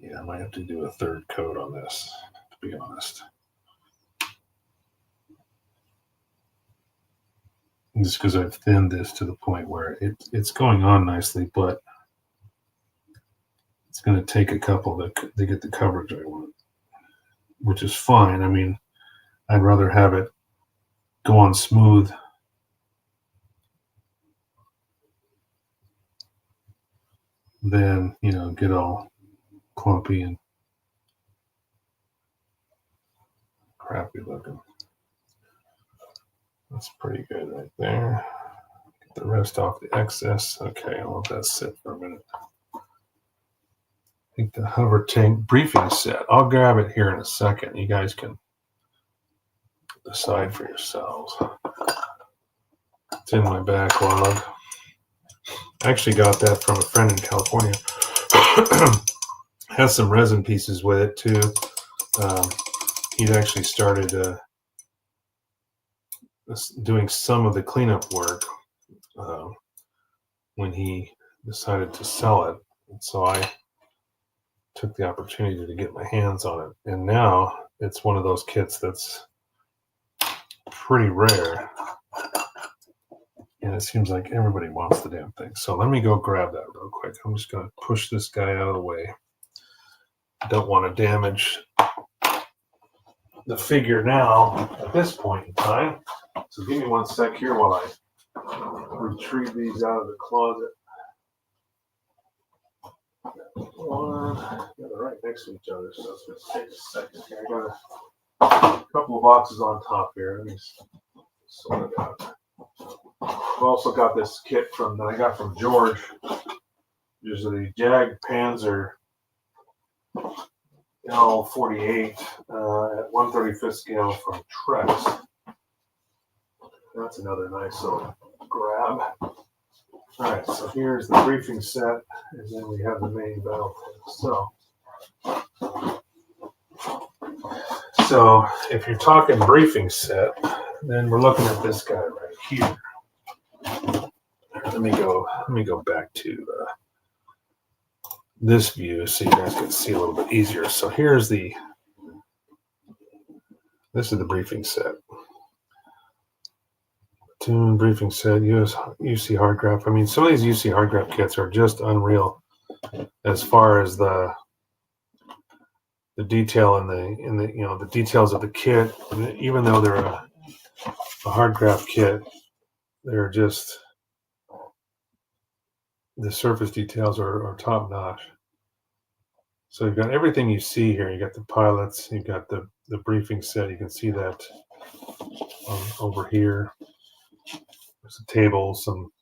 [SPEAKER 1] Yeah, I might have to do a third coat on this, to be honest. Just because I've thinned this to the point where it's going on nicely, but it's going to take a couple to get the coverage I want, which is fine. I mean, I'd rather have it go on smooth than, get all clumpy and crappy looking. That's pretty good right there. Get the rest off the excess. Okay, I'll let that sit for a minute. I think the hover tank briefing set. I'll grab it here in a second. You guys can decide for yourselves. It's in my backlog. I actually got that from a friend in California. Has some resin pieces with it too. He'd actually started doing some of the cleanup work when he decided to sell it. And so I took the opportunity to get my hands on it. And now it's one of those kits that's pretty rare. And it seems like everybody wants the damn thing. So let me go grab that real quick. I'm just going to push this guy out of the way. Don't want to damage the figure now at this point in time. So give me one sec here while I retrieve these out of the closet. They're right next to each other, so it's going to take a second here. I got a couple of boxes on top here. Let me sort it out. I've also got this kit that I got from George. There's the Jag Panzer L48 at 1/35th scale from Trex. That's another nice little grab. All right, so here's the briefing set, and then we have the main battle tank. So if you're talking briefing set, then we're looking at this guy right here. Let me go back to this view so you guys can see a little bit easier. So this is the briefing set. Platoon briefing set, UC hardgraph. I mean, some of these UC hardgraph kits are just unreal as far as the detail in the the details of the kit. And even though they're a hardgraph kit, they're just the surface details are top notch. So you've got everything you see here. You got the pilots, you've got the briefing set. You can see that over here. There's a table, some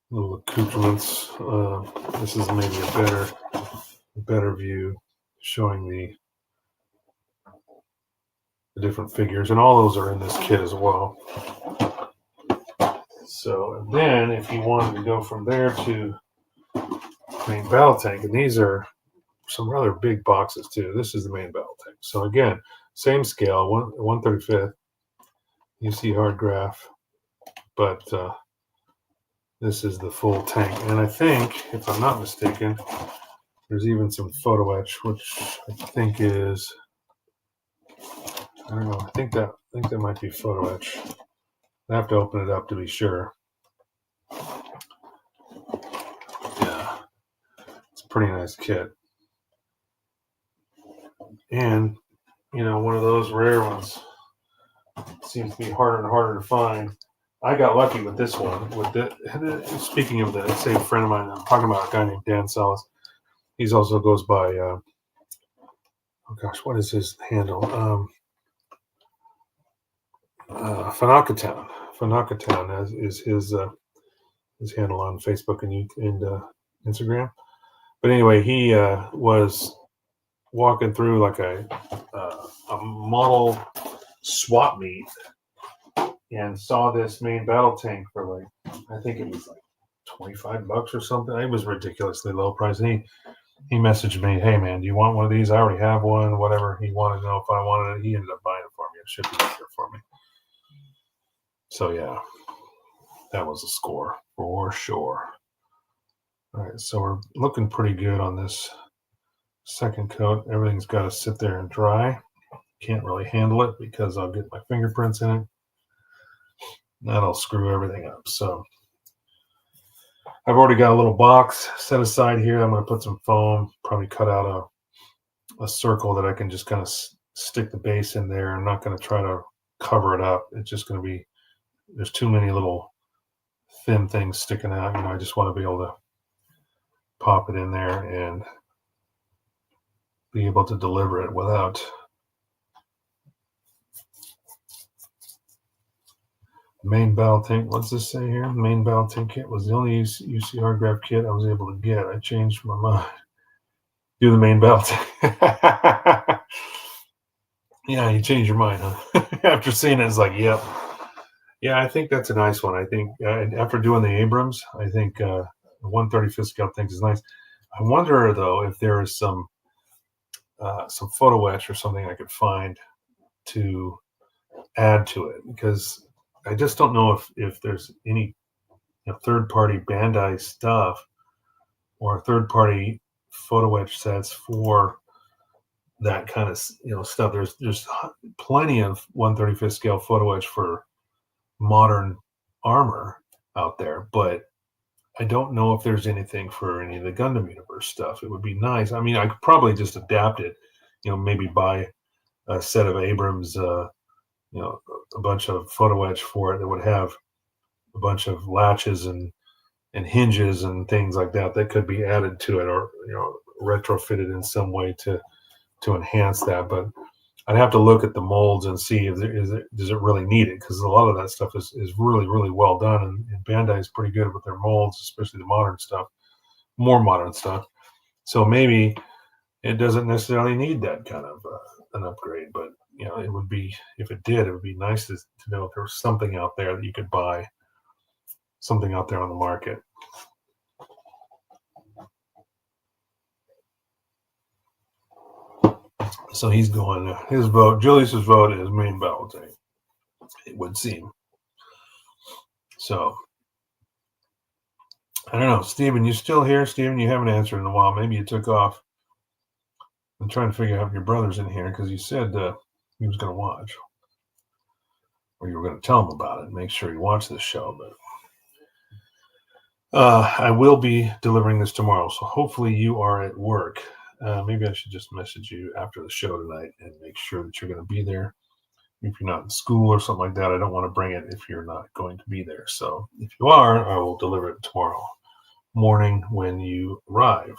[SPEAKER 1] little accoutrements. This is maybe a better view showing the different figures, and all those are in this kit as well. So, and then if you wanted to go from there to main battle tank, and these are some rather big boxes too. This is the main battle tank. So again, same scale, 1/35th. You see hardgraph, but this is the full tank. And I think, if I'm not mistaken, there's even some photo etch, which I think is, I don't know. I think that might be photo etch. I have to open it up to be sure. Yeah, it's a pretty nice kit. And, one of those rare ones. Seems to be harder and harder to find. I got lucky with this one. Speaking of the same friend of mine, I'm talking about a guy named Dan Salas. He's also goes by, what is his handle? Fanakatown. Fanakatown is his handle on Facebook and Instagram. But anyway, he was walking through like a model swap meet and saw this main battle tank for I think it was $25 or something. It was ridiculously low price. And he messaged me, "Hey man, do you want one of these? I already have one." Whatever. He wanted to know if I wanted it. He ended up buying it for me. It shipped it here for me. So yeah, that was a score for sure. All right, so we're looking pretty good on this second coat. Everything's got to sit there and dry. Can't really handle it because I'll get my fingerprints in it. That'll screw everything up. So I've already got a little box set aside here. I'm going to put some foam, probably cut out a circle that I can just kind of stick the base in there. I'm not going to try to cover it up. It's just going to be, there's too many little thin things sticking out. I just want to be able to pop it in there and be able to deliver it without main battle tank. What's this say here? Main battle tank kit was the only UCR graph kit I was able to get. I changed my mind. Do the main battle tank. Yeah, you changed your mind, huh? After seeing it, it's like, yep. Yeah, I think that's a nice one. I think after doing the Abrams, I think the 135th scale thing is nice. I wonder though if there is some photo etch or something I could find to add to it, because I just don't know if there's any third-party Bandai stuff or third-party photo etch sets for that kind of stuff. There's plenty of 135th scale photo etch for modern armor out there, but I don't know if there's anything for any of the Gundam Universe stuff. It would be nice. I mean, I could probably just adapt it, maybe buy a set of Abrams, a bunch of photo etch for it that would have a bunch of latches and hinges and things like that could be added to it, or retrofitted in some way to enhance that. But I'd have to look at the molds and see does it really need it, because a lot of that stuff is really, really well done, and Bandai is pretty good with their molds, especially the modern stuff, more modern stuff. So maybe it doesn't necessarily need that kind of an upgrade, but it would be, if it did, it would be nice to know if there was something out there that you could buy, something out there on the market. So he's going, his vote, Julius's vote is main battle tank, it would seem. So, I don't know. Steven, you still here? Steven, you haven't answered in a while. Maybe you took off. I'm trying to figure out if your brother's in here, because you said he was going to watch. Or you were going to tell him about it and make sure he watched this show. But I will be delivering this tomorrow, so hopefully you are at work. Maybe I should just message you after the show tonight and make sure that you're going to be there. If you're not in school or something like that, I don't want to bring it if you're not going to be there. So if you are, I will deliver it tomorrow morning when you arrive.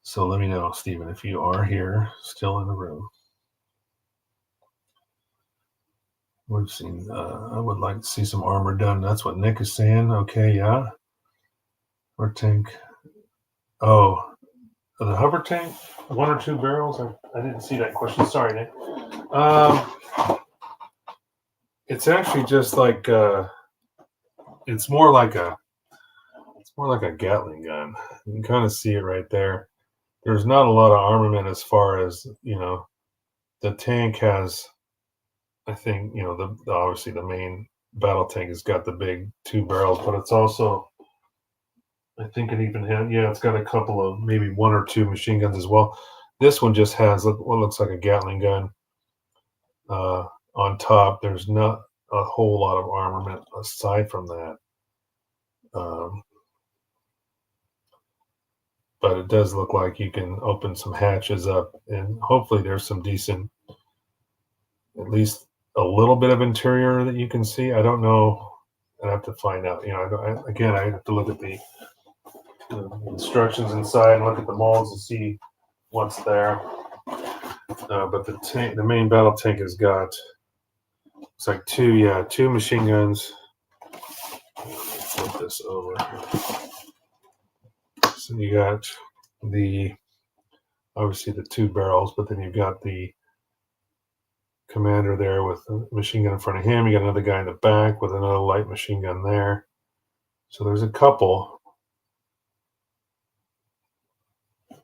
[SPEAKER 1] So let me know, Stephen, if you are here, still in the room. We've seen, I would like to see some armor done. That's what Nick is saying. Okay, yeah. Or tank. Oh, the hover tank, 1 or 2 barrels? I didn't see that question. Sorry, Nick. It's actually just like, it's more like a Gatling gun. You can kind of see it right there. There's not a lot of armament as far as, the tank has. I think, obviously the main battle tank has got the big 2 barrels, but it's also, I think it even had, it's got a couple of maybe 1 or 2 machine guns as well. This one just has what looks like a Gatling gun on top. There's not a whole lot of armament aside from that. But it does look like you can open some hatches up, and hopefully there's some decent, at least a little bit of interior that you can see. I don't know. I have to find out. I have to look at the instructions inside and look at the molds to see what's there. But the main battle tank has got, it's like 2 machine guns. Flip this over. So you got obviously the 2 barrels, but then you've got the commander there with a machine gun in front of him. You got another guy in the back with another light machine gun there. So there's a couple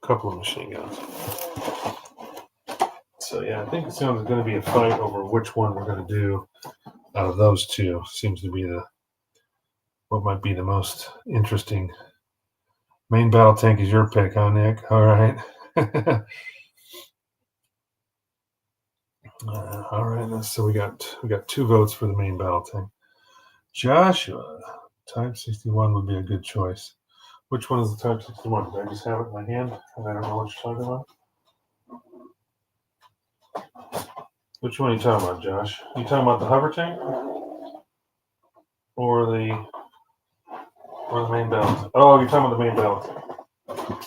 [SPEAKER 1] of machine guns. So yeah, I think it sounds going to be a fight over which one we're going to do out of those 2. Seems to be what might be the most interesting Main battle tank is your pick, huh, Nick? All right. All right. So we got 2 votes for the main battle tank. Joshua, Type 61 would be a good choice. Which one is the Type 61? Did I just have it in my hand and I don't know what you're talking about? Which one are you talking about, Josh? You talking about the hover tank or the main battle tank? Oh, you're talking about the main battle tank.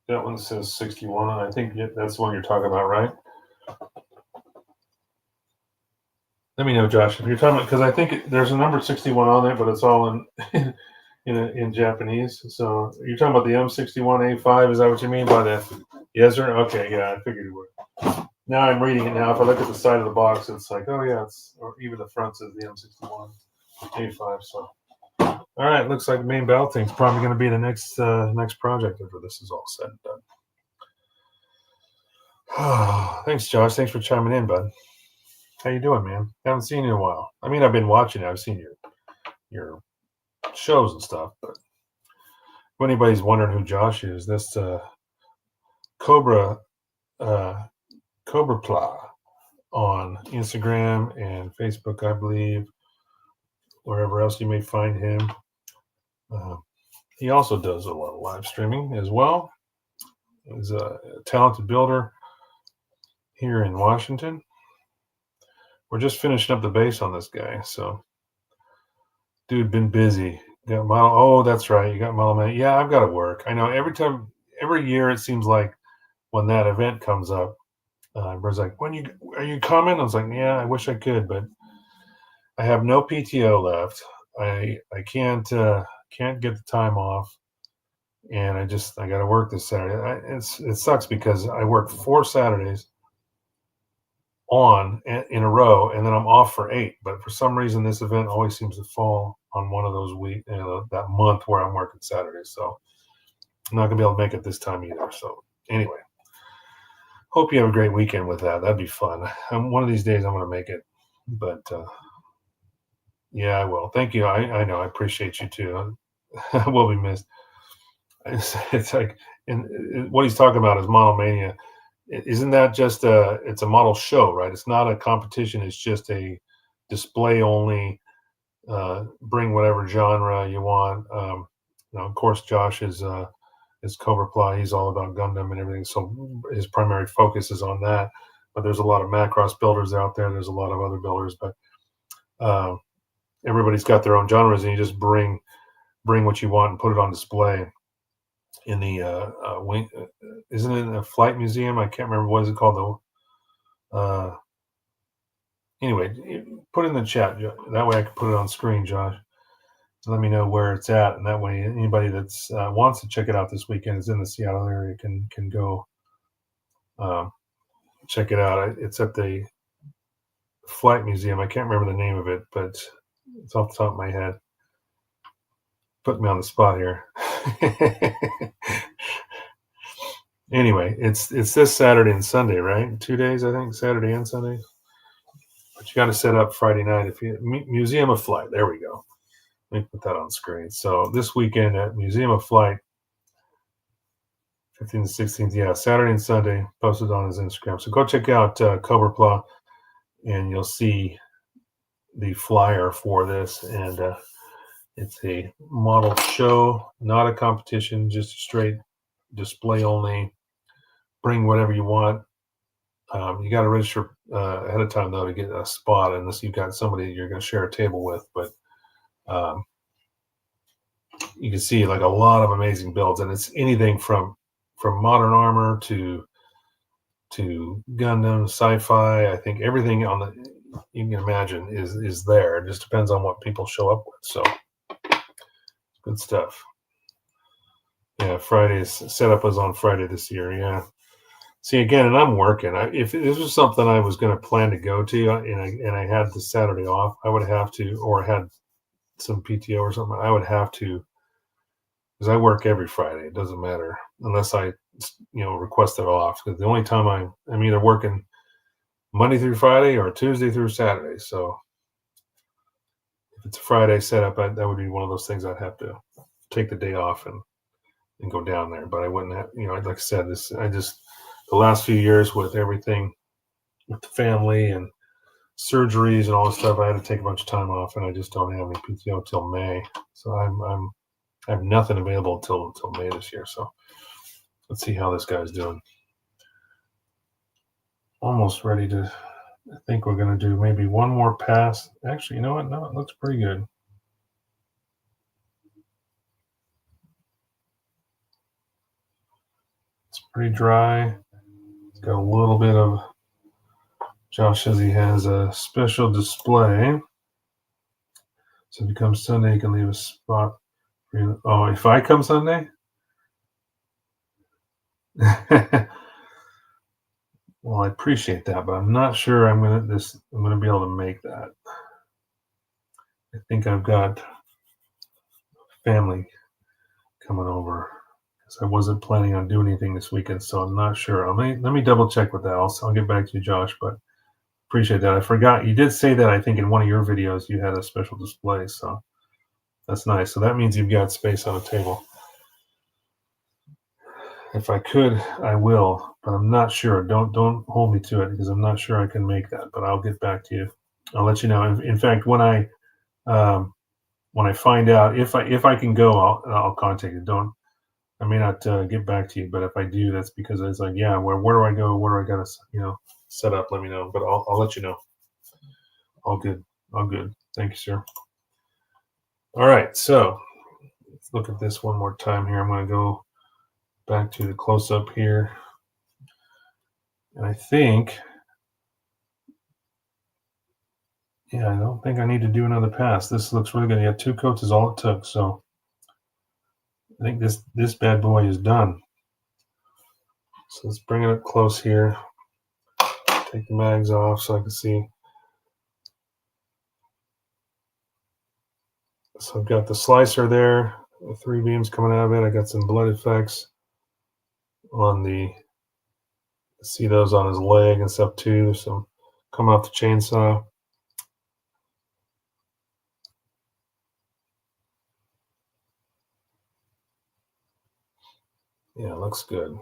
[SPEAKER 1] That one says 61. I think that's the one you're talking about, right? Let me know, Josh, if you're talking about, because I think there's a number 61 on there, but it's all in in Japanese. So you're talking about the M61A5? Is that what you mean by the yes sir? Okay, yeah, I figured you would. Now I'm reading it now. If I look at the side of the box, it's like, oh yeah, it's, or even the front says the M61A5. So all right, looks like the main battle tank's probably going to be the next project after this is all said and done. Thanks, Josh. Thanks for chiming in, bud. How you doing, man? Haven't seen you in a while. I mean, I've been watching it. I've seen your shows and stuff, but if anybody's wondering who Josh is, that's Cobra Pla on Instagram and Facebook, I believe, wherever else you may find him. He also does a lot of live streaming as well. He's a talented builder here in Washington. We're just finishing up the base on this guy, so dude, been busy. Got model. Oh, that's right. You got model man. Yeah, I've got to work. I know every year it seems like when that event comes up, everybody's like, are you coming? I was like, yeah, I wish I could, but I have no PTO left. I can't get the time off, and I got to work this Saturday. It sucks because I work 4 Saturdays in a row, and then I'm off for 8. But for some reason, this event always seems to fall on one of those that month where I'm working Saturdays. So I'm not gonna be able to make it this time either. So anyway, hope you have a great weekend with that. That'd be fun. One of these days I'm gonna make it, but yeah, I will. Thank you. I know. I appreciate you too. I will be missed. It's like, and what he's talking about is Monomania. Isn't that just it's a model show, right? It's not a competition. It's just a display only. Bring whatever genre you want. Of course, Josh is Cobra Pla. He's all about Gundam and everything. So his primary focus is on that. But there's a lot of Macross builders out there. There's a lot of other builders, but everybody's got their own genres, and you just bring what you want and put it on display in the wing. Isn't it a flight museum? I can't remember, what is it called though. Anyway, put it in the chat. That way I can put it on screen, Josh. Let me know where it's at, and that way anybody that's wants to check it out this weekend, is in the Seattle area, can go check it out. It's at the Flight Museum. I can't remember the name of it, but it's off the top of my head. Put me on the spot here. Anyway, it's this Saturday and Sunday, right? 2 days, I think, Saturday and Sunday. But you got to set up Friday night. If you Museum of Flight, there we go. Let me put that on screen. So this weekend at Museum of Flight, 15th and 16th, yeah, Saturday and Sunday, posted on his Instagram. So go check out Cobra Pla, and you'll see the flyer for this. And it's a model show, not a competition, just a straight display only. Bring whatever you want. You got to register ahead of time, though, to get a spot, unless you've got somebody you're going to share a table with. But you can see like a lot of amazing builds, and it's anything from modern armor to Gundam, sci-fi. I think everything you can imagine is there. It just depends on what people show up with. So good stuff. Yeah, Friday's setup was on Friday this year. Yeah. See, again, and I'm working. If this was something I was going to plan to go to, and I had the Saturday off, I would have to, or had some PTO or something, I would have to, because I work every Friday. It doesn't matter unless I, request it off. Because the only time I'm either working Monday through Friday or Tuesday through Saturday. So if it's a Friday setup, that would be one of those things I'd have to take the day off and go down there. But I wouldn't have, like I said, the last few years with everything with the family and surgeries and all this stuff, I had to take a bunch of time off, and I just don't have any PTO till May. So I have nothing available till May this year. So let's see how this guy's doing. Almost ready to. I think we're going to do maybe one more pass. Actually, you know what? No, it looks pretty good. It's pretty dry. It's got a little bit of. Josh says he has a special display. So if you come Sunday, you can leave a spot for you. Oh, if I come Sunday? Well, I appreciate that, but I'm not sure I'm gonna be able to make that. I think I've got family coming over because I wasn't planning on doing anything this weekend, so I'm not sure. Let me double check with that. I'll get back to you, Josh, but appreciate that. I forgot you did say that. I think in one of your videos you had a special display, so that's nice. So that means you've got space on the table. If I could, I will, but I'm not sure. Don't hold me to it because I'm not sure I can make that. But I'll get back to you. I'll let you know. In fact, when I find out if I can go, I'll contact you. I may not get back to you, but if I do, that's because it's like, yeah, where do I go? Where do I gotta set up? Let me know. But I'll let you know. All good. Thank you, sir. All right, so let's look at this one more time here. I'm going to go back to the close-up here. And I think, I don't think I need to do another pass. This looks really good. Yeah, 2 coats is all it took. So I think this bad boy is done. So let's bring it up close here. Take the mags off so I can see. So I've got the slicer there, the 3 beams coming out of it. I got some blood effects on see those on his leg and stuff too. There's some coming off the chainsaw. Yeah, it looks good.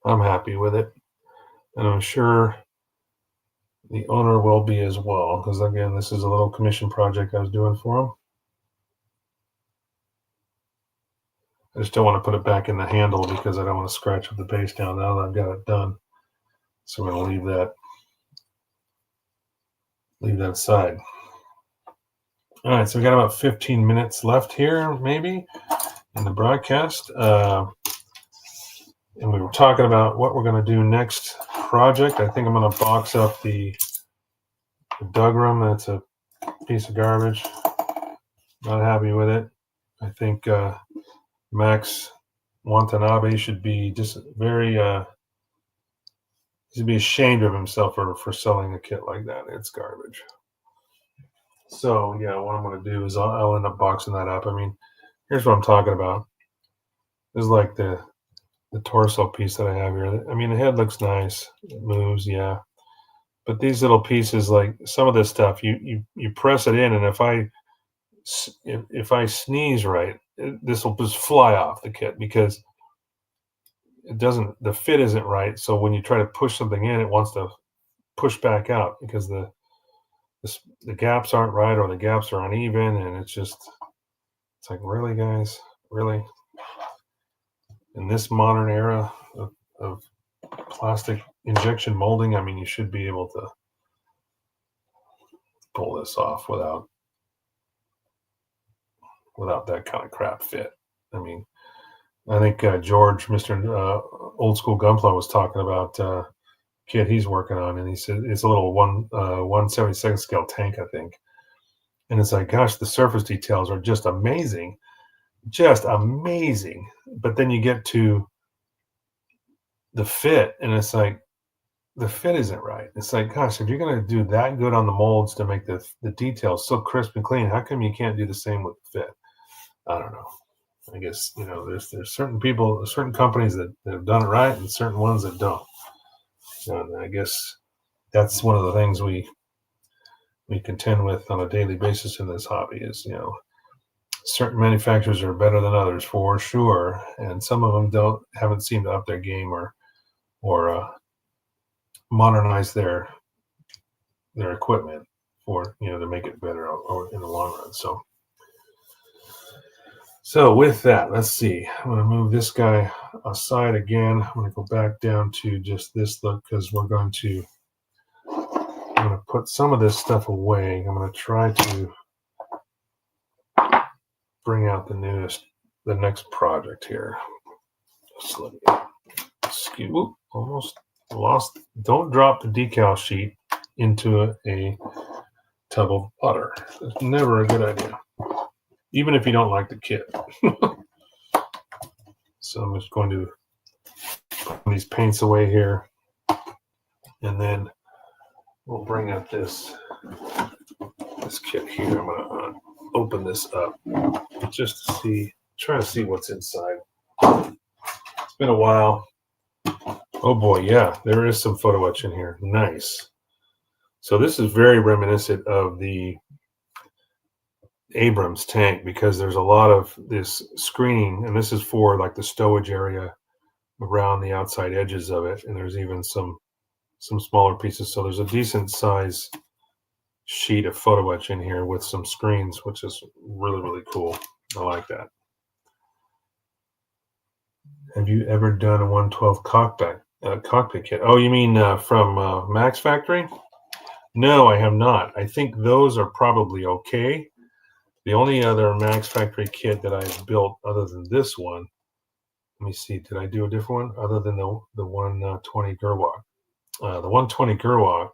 [SPEAKER 1] I'm happy with it, and I'm sure the owner will be as well, because again, this is a little commission project I was doing for him. I just don't want to put it back in the handle because I don't want to scratch up the base down now that I've got it done. So we're going to leave that aside. All right, so we got about 15 minutes left here, maybe, in the broadcast. And we were talking about what we're going to do next project. I think I'm going to box up the Dugram. That's a piece of garbage. Not happy with it. I think Max Watanabe should be just very he should be ashamed of himself for selling a kit like that. It's garbage. So yeah, what I'm going to do is I'll end up boxing that up. I mean, here's what I'm talking about. This is like the torso piece that I have here. I mean, the head looks nice. It moves, yeah. But these little pieces, like some of this stuff, you press it in, and if I sneeze right, this will just fly off the kit because the fit isn't right. So when you try to push something in, it wants to push back out because the gaps aren't right or the gaps are uneven, and it's like, really, guys, really? In this modern era of plastic injection molding, I mean, you should be able to pull this off without that kind of crap fit. I mean, I think George, Mr. Old School Gunpla, was talking about kit he's working on, and he said it's a little 1/72 scale tank, I think. And it's like, gosh, the surface details are just amazing. But then you get to the fit, and it's like, the fit isn't right. It's like, gosh, if you're going to do that good on the molds to make the details so crisp and clean, how come you can't do the same with the fit? I don't know. I guess, there's certain people, certain companies that have done it right and certain ones that don't. And I guess that's one of the things we contend with on a daily basis in this hobby is, certain manufacturers are better than others for sure, and some of them haven't seemed to up their game or modernize their equipment for to make it better or in the long run. So with that, let's see. I'm going to move this guy aside again. I'm going to go back down to just this look because I'm going to put some of this stuff away. I'm going to try to bring out the next project here. Just let me, almost lost. Don't drop the decal sheet into a tub of water. It's never a good idea, even if you don't like the kit. So I'm just going to put these paints away here, and then we'll bring out this kit here. I'm going to open this up just to try to see what's inside. It's been a while. Oh boy, yeah, there is some photo etch in here. Nice. So this is very reminiscent of the Abrams tank because there's a lot of this screening, and this is for like the stowage area around the outside edges of it, and there's even some smaller pieces. So there's a decent size sheet of photo etch in here with some screens, which is really, really cool. I like that. Have you ever done a 112 cockpit kit? Oh, you mean from Max Factory? No, I have not. I think those are probably okay. The only other Max Factory kit that I've built other than this one, let me see, did I do a different one other than the 120 Gerwag? The 120 Gerwag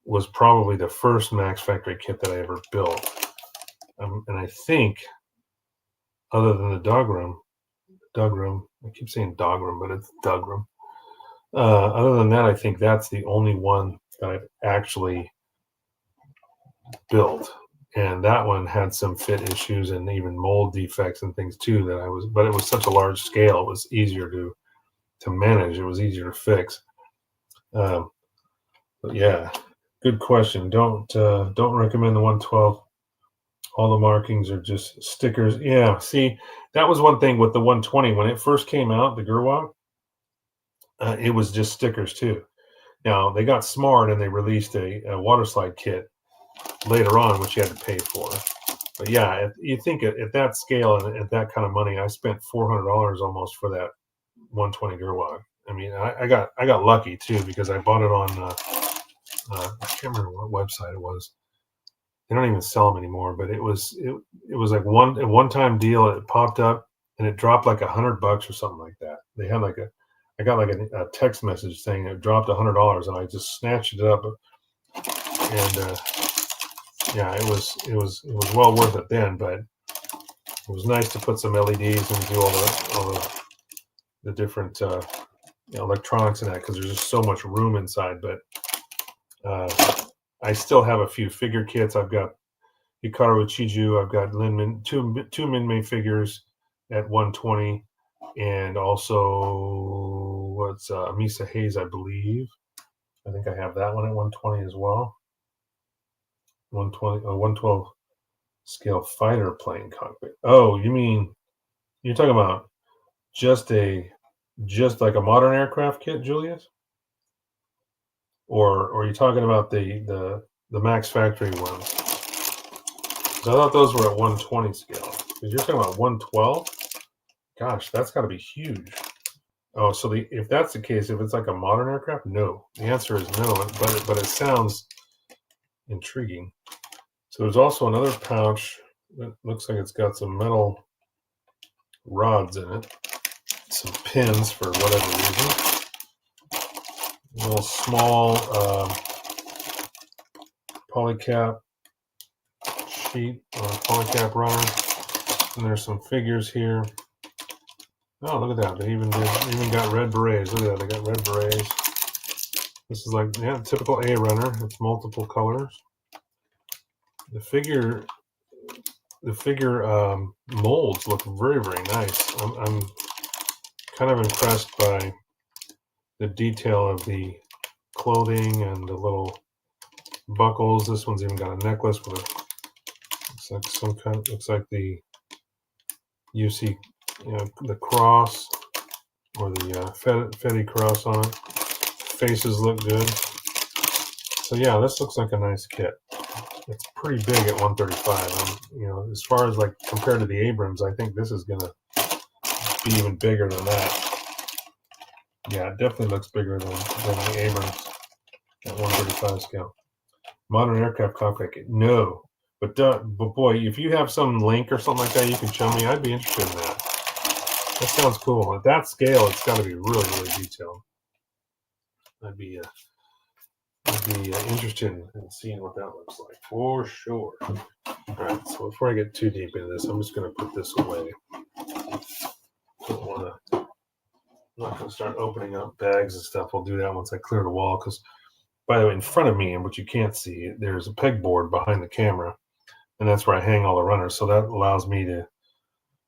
[SPEAKER 1] was probably the first Max Factory kit that I ever built. And I think, other than the Dugrum, I keep saying Dogrum, but it's Dugrum. Other than that, I think that's the only one that I've actually built. And that one had some fit issues and even mold defects and things too but it was such a large scale, it was easier to manage. It was easier to fix. But yeah, good question. Don't recommend the 112. All the markings are just stickers. Yeah, see, that was one thing with the 120. When it first came out, the Gerwag, it was just stickers too. Now, they got smart and they released a water slide kit later on, which you had to pay for. But yeah, you think at that scale and at that kind of money, I spent $400 almost for that 120 Gerwag. I mean, I got lucky too because I bought it on I can't remember what website it was. They don't even sell them anymore, but it was like a one-time deal. It popped up and it dropped like $100 or something like that. They had I got like a text message saying it dropped $100, and I just snatched it up, and yeah, it was well worth it then. But it was nice to put some LEDs and do all the different electronics in that because there's just so much room inside. But I still have a few figure kits. I've got Hikaru Chiju. I've got two Minmay figures at 120, and also what's Misa Hayes, I believe. I think I have that one at 120 as well. 112 scale fighter plane cockpit. Oh, you mean you're talking about just like a modern aircraft kit, Julius? Or are you talking about the Max Factory ones? So I thought those were at 120 scale. Because you're talking about 112? Gosh, that's got to be huge. Oh, so if that's the case, if it's like a modern aircraft, no. The answer is no, but it sounds intriguing. So there's also another pouch that looks like it's got some metal rods in it, some pins for whatever reason. A little small polycap sheet or polycap runner, and there's some figures here. Oh, look at that! They even got red berets. Look at that! They got red berets. This is like typical A runner. It's multiple colors. The figure molds look very, very nice. I'm kind of impressed by the detail of the clothing and the little buckles. This one's even got a necklace with looks like some kind. Looks like the UC, the cross or the Fetty cross on it. Faces look good. So yeah, this looks like a nice kit. It's pretty big at 135. As far as like compared to the Abrams, I think this is gonna be even bigger than that. Yeah, it definitely looks bigger than the Abrams at 135 scale. Modern aircraft cockpit. No. But boy, if you have some link or something like that, you can show me. I'd be interested in that. That sounds cool. At that scale, it's got to be really, really detailed. I'd be interested in seeing what that looks like for sure. All right. So before I get too deep into this, I'm just going to put this away. I'm not going to start opening up bags and stuff. I'll do that once I clear the wall. Because, by the way, in front of me, and what you can't see, there's a pegboard behind the camera. And that's where I hang all the runners. So that allows me to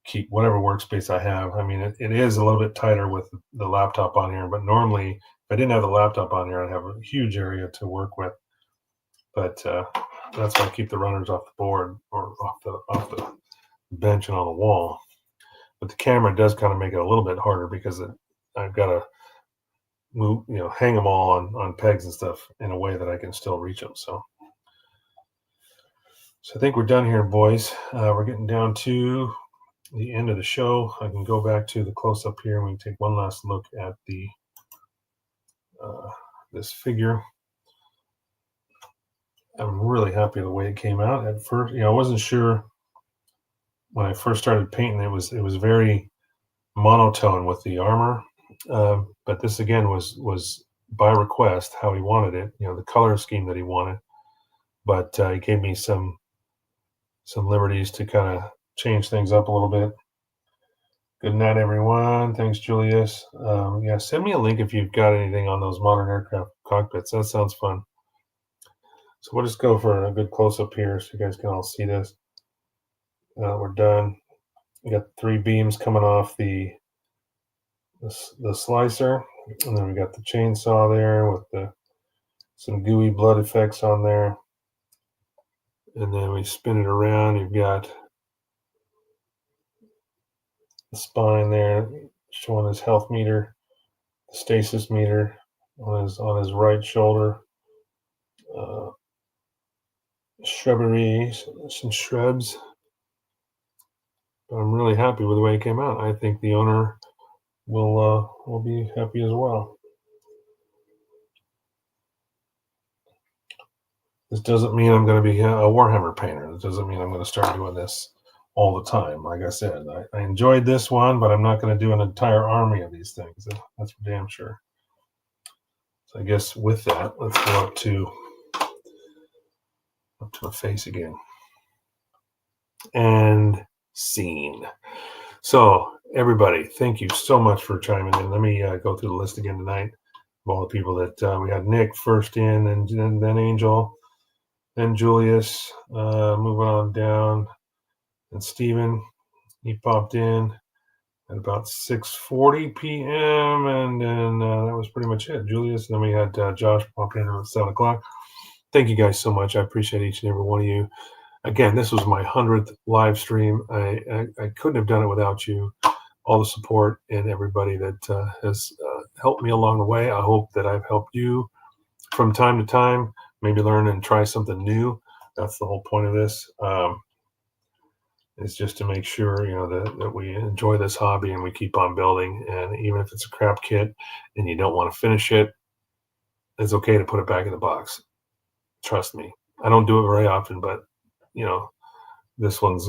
[SPEAKER 1] keep whatever workspace I have. I mean, it is a little bit tighter with the laptop on here, but normally if I didn't have the laptop on here, I'd have a huge area to work with. But that's why I keep the runners off the board or off the bench and on the wall. But the camera does kind of make it a little bit harder because I've got to move, hang them all on pegs and stuff in a way that I can still reach them. So I think we're done here, boys. We're getting down to the end of the show. I can go back to the close-up here and we can take one last look at the this figure. I'm really happy with the way it came out. At first, I wasn't sure when I first started painting. It was very monotone with the armor, but this again was by request how he wanted it. The color scheme that he wanted, but he gave me some liberties to kind of change things up a little bit. Good night, everyone. Thanks, Julius. Yeah, send me a link if you've got anything on those modern aircraft cockpits. That sounds fun. So we'll just go for a good close-up here so you guys can all see this. We're done. We got 3 beams coming off the slicer, and then we got the chainsaw there with some gooey blood effects on there. And then we spin it around. You've got the spine there showing his health meter, the stasis meter on his right shoulder. Shrubbery, some shrubs. But I'm really happy with the way it came out. I think the owner will be happy as well. This doesn't mean I'm going to be a Warhammer painter. This doesn't mean I'm going to start doing this all the time. Like I said, I enjoyed this one, but I'm not going to do an entire army of these things. That's for damn sure. So I guess with that, let's go up to the face again. And scene. So everybody, thank you so much for chiming in. Let me go through the list again tonight of all the people that we had. Nick first in, and then Angel, then Julius, moving on down, and Steven, he popped in at about 6:40 p.m. and then that was pretty much it. Julius, and then we had Josh pop in at 7 o'clock. Thank you guys so much. I appreciate each and every one of you. Again, this was my 100th live stream. I couldn't have done it without you. All the support and everybody that has helped me along the way. I hope that I've helped you from time to time, maybe learn and try something new. That's the whole point of this. Is just to make sure, that we enjoy this hobby and we keep on building. And even if it's a crap kit and you don't want to finish it, it's okay to put it back in the box. Trust me. I don't do it very often, but this one's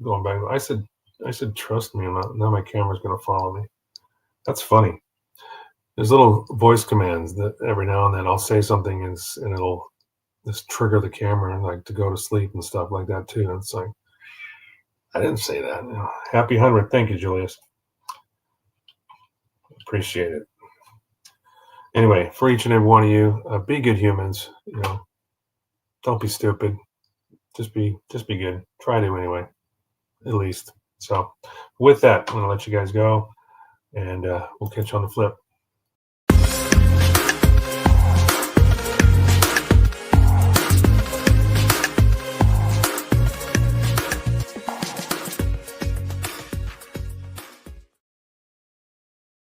[SPEAKER 1] going back. I said, trust me. Now my camera's going to follow me. That's funny. There's little voice commands that every now and then I'll say something and it'll just trigger the camera and like to go to sleep and stuff like that too. And it's like, I didn't say that. Happy 100. Thank you, Julius. Appreciate it. Anyway, for each and every one of you, be good humans. Don't be stupid. Just be good. Try to anyway, at least. So with that, I'm going to let you guys go, and we'll catch you on the flip.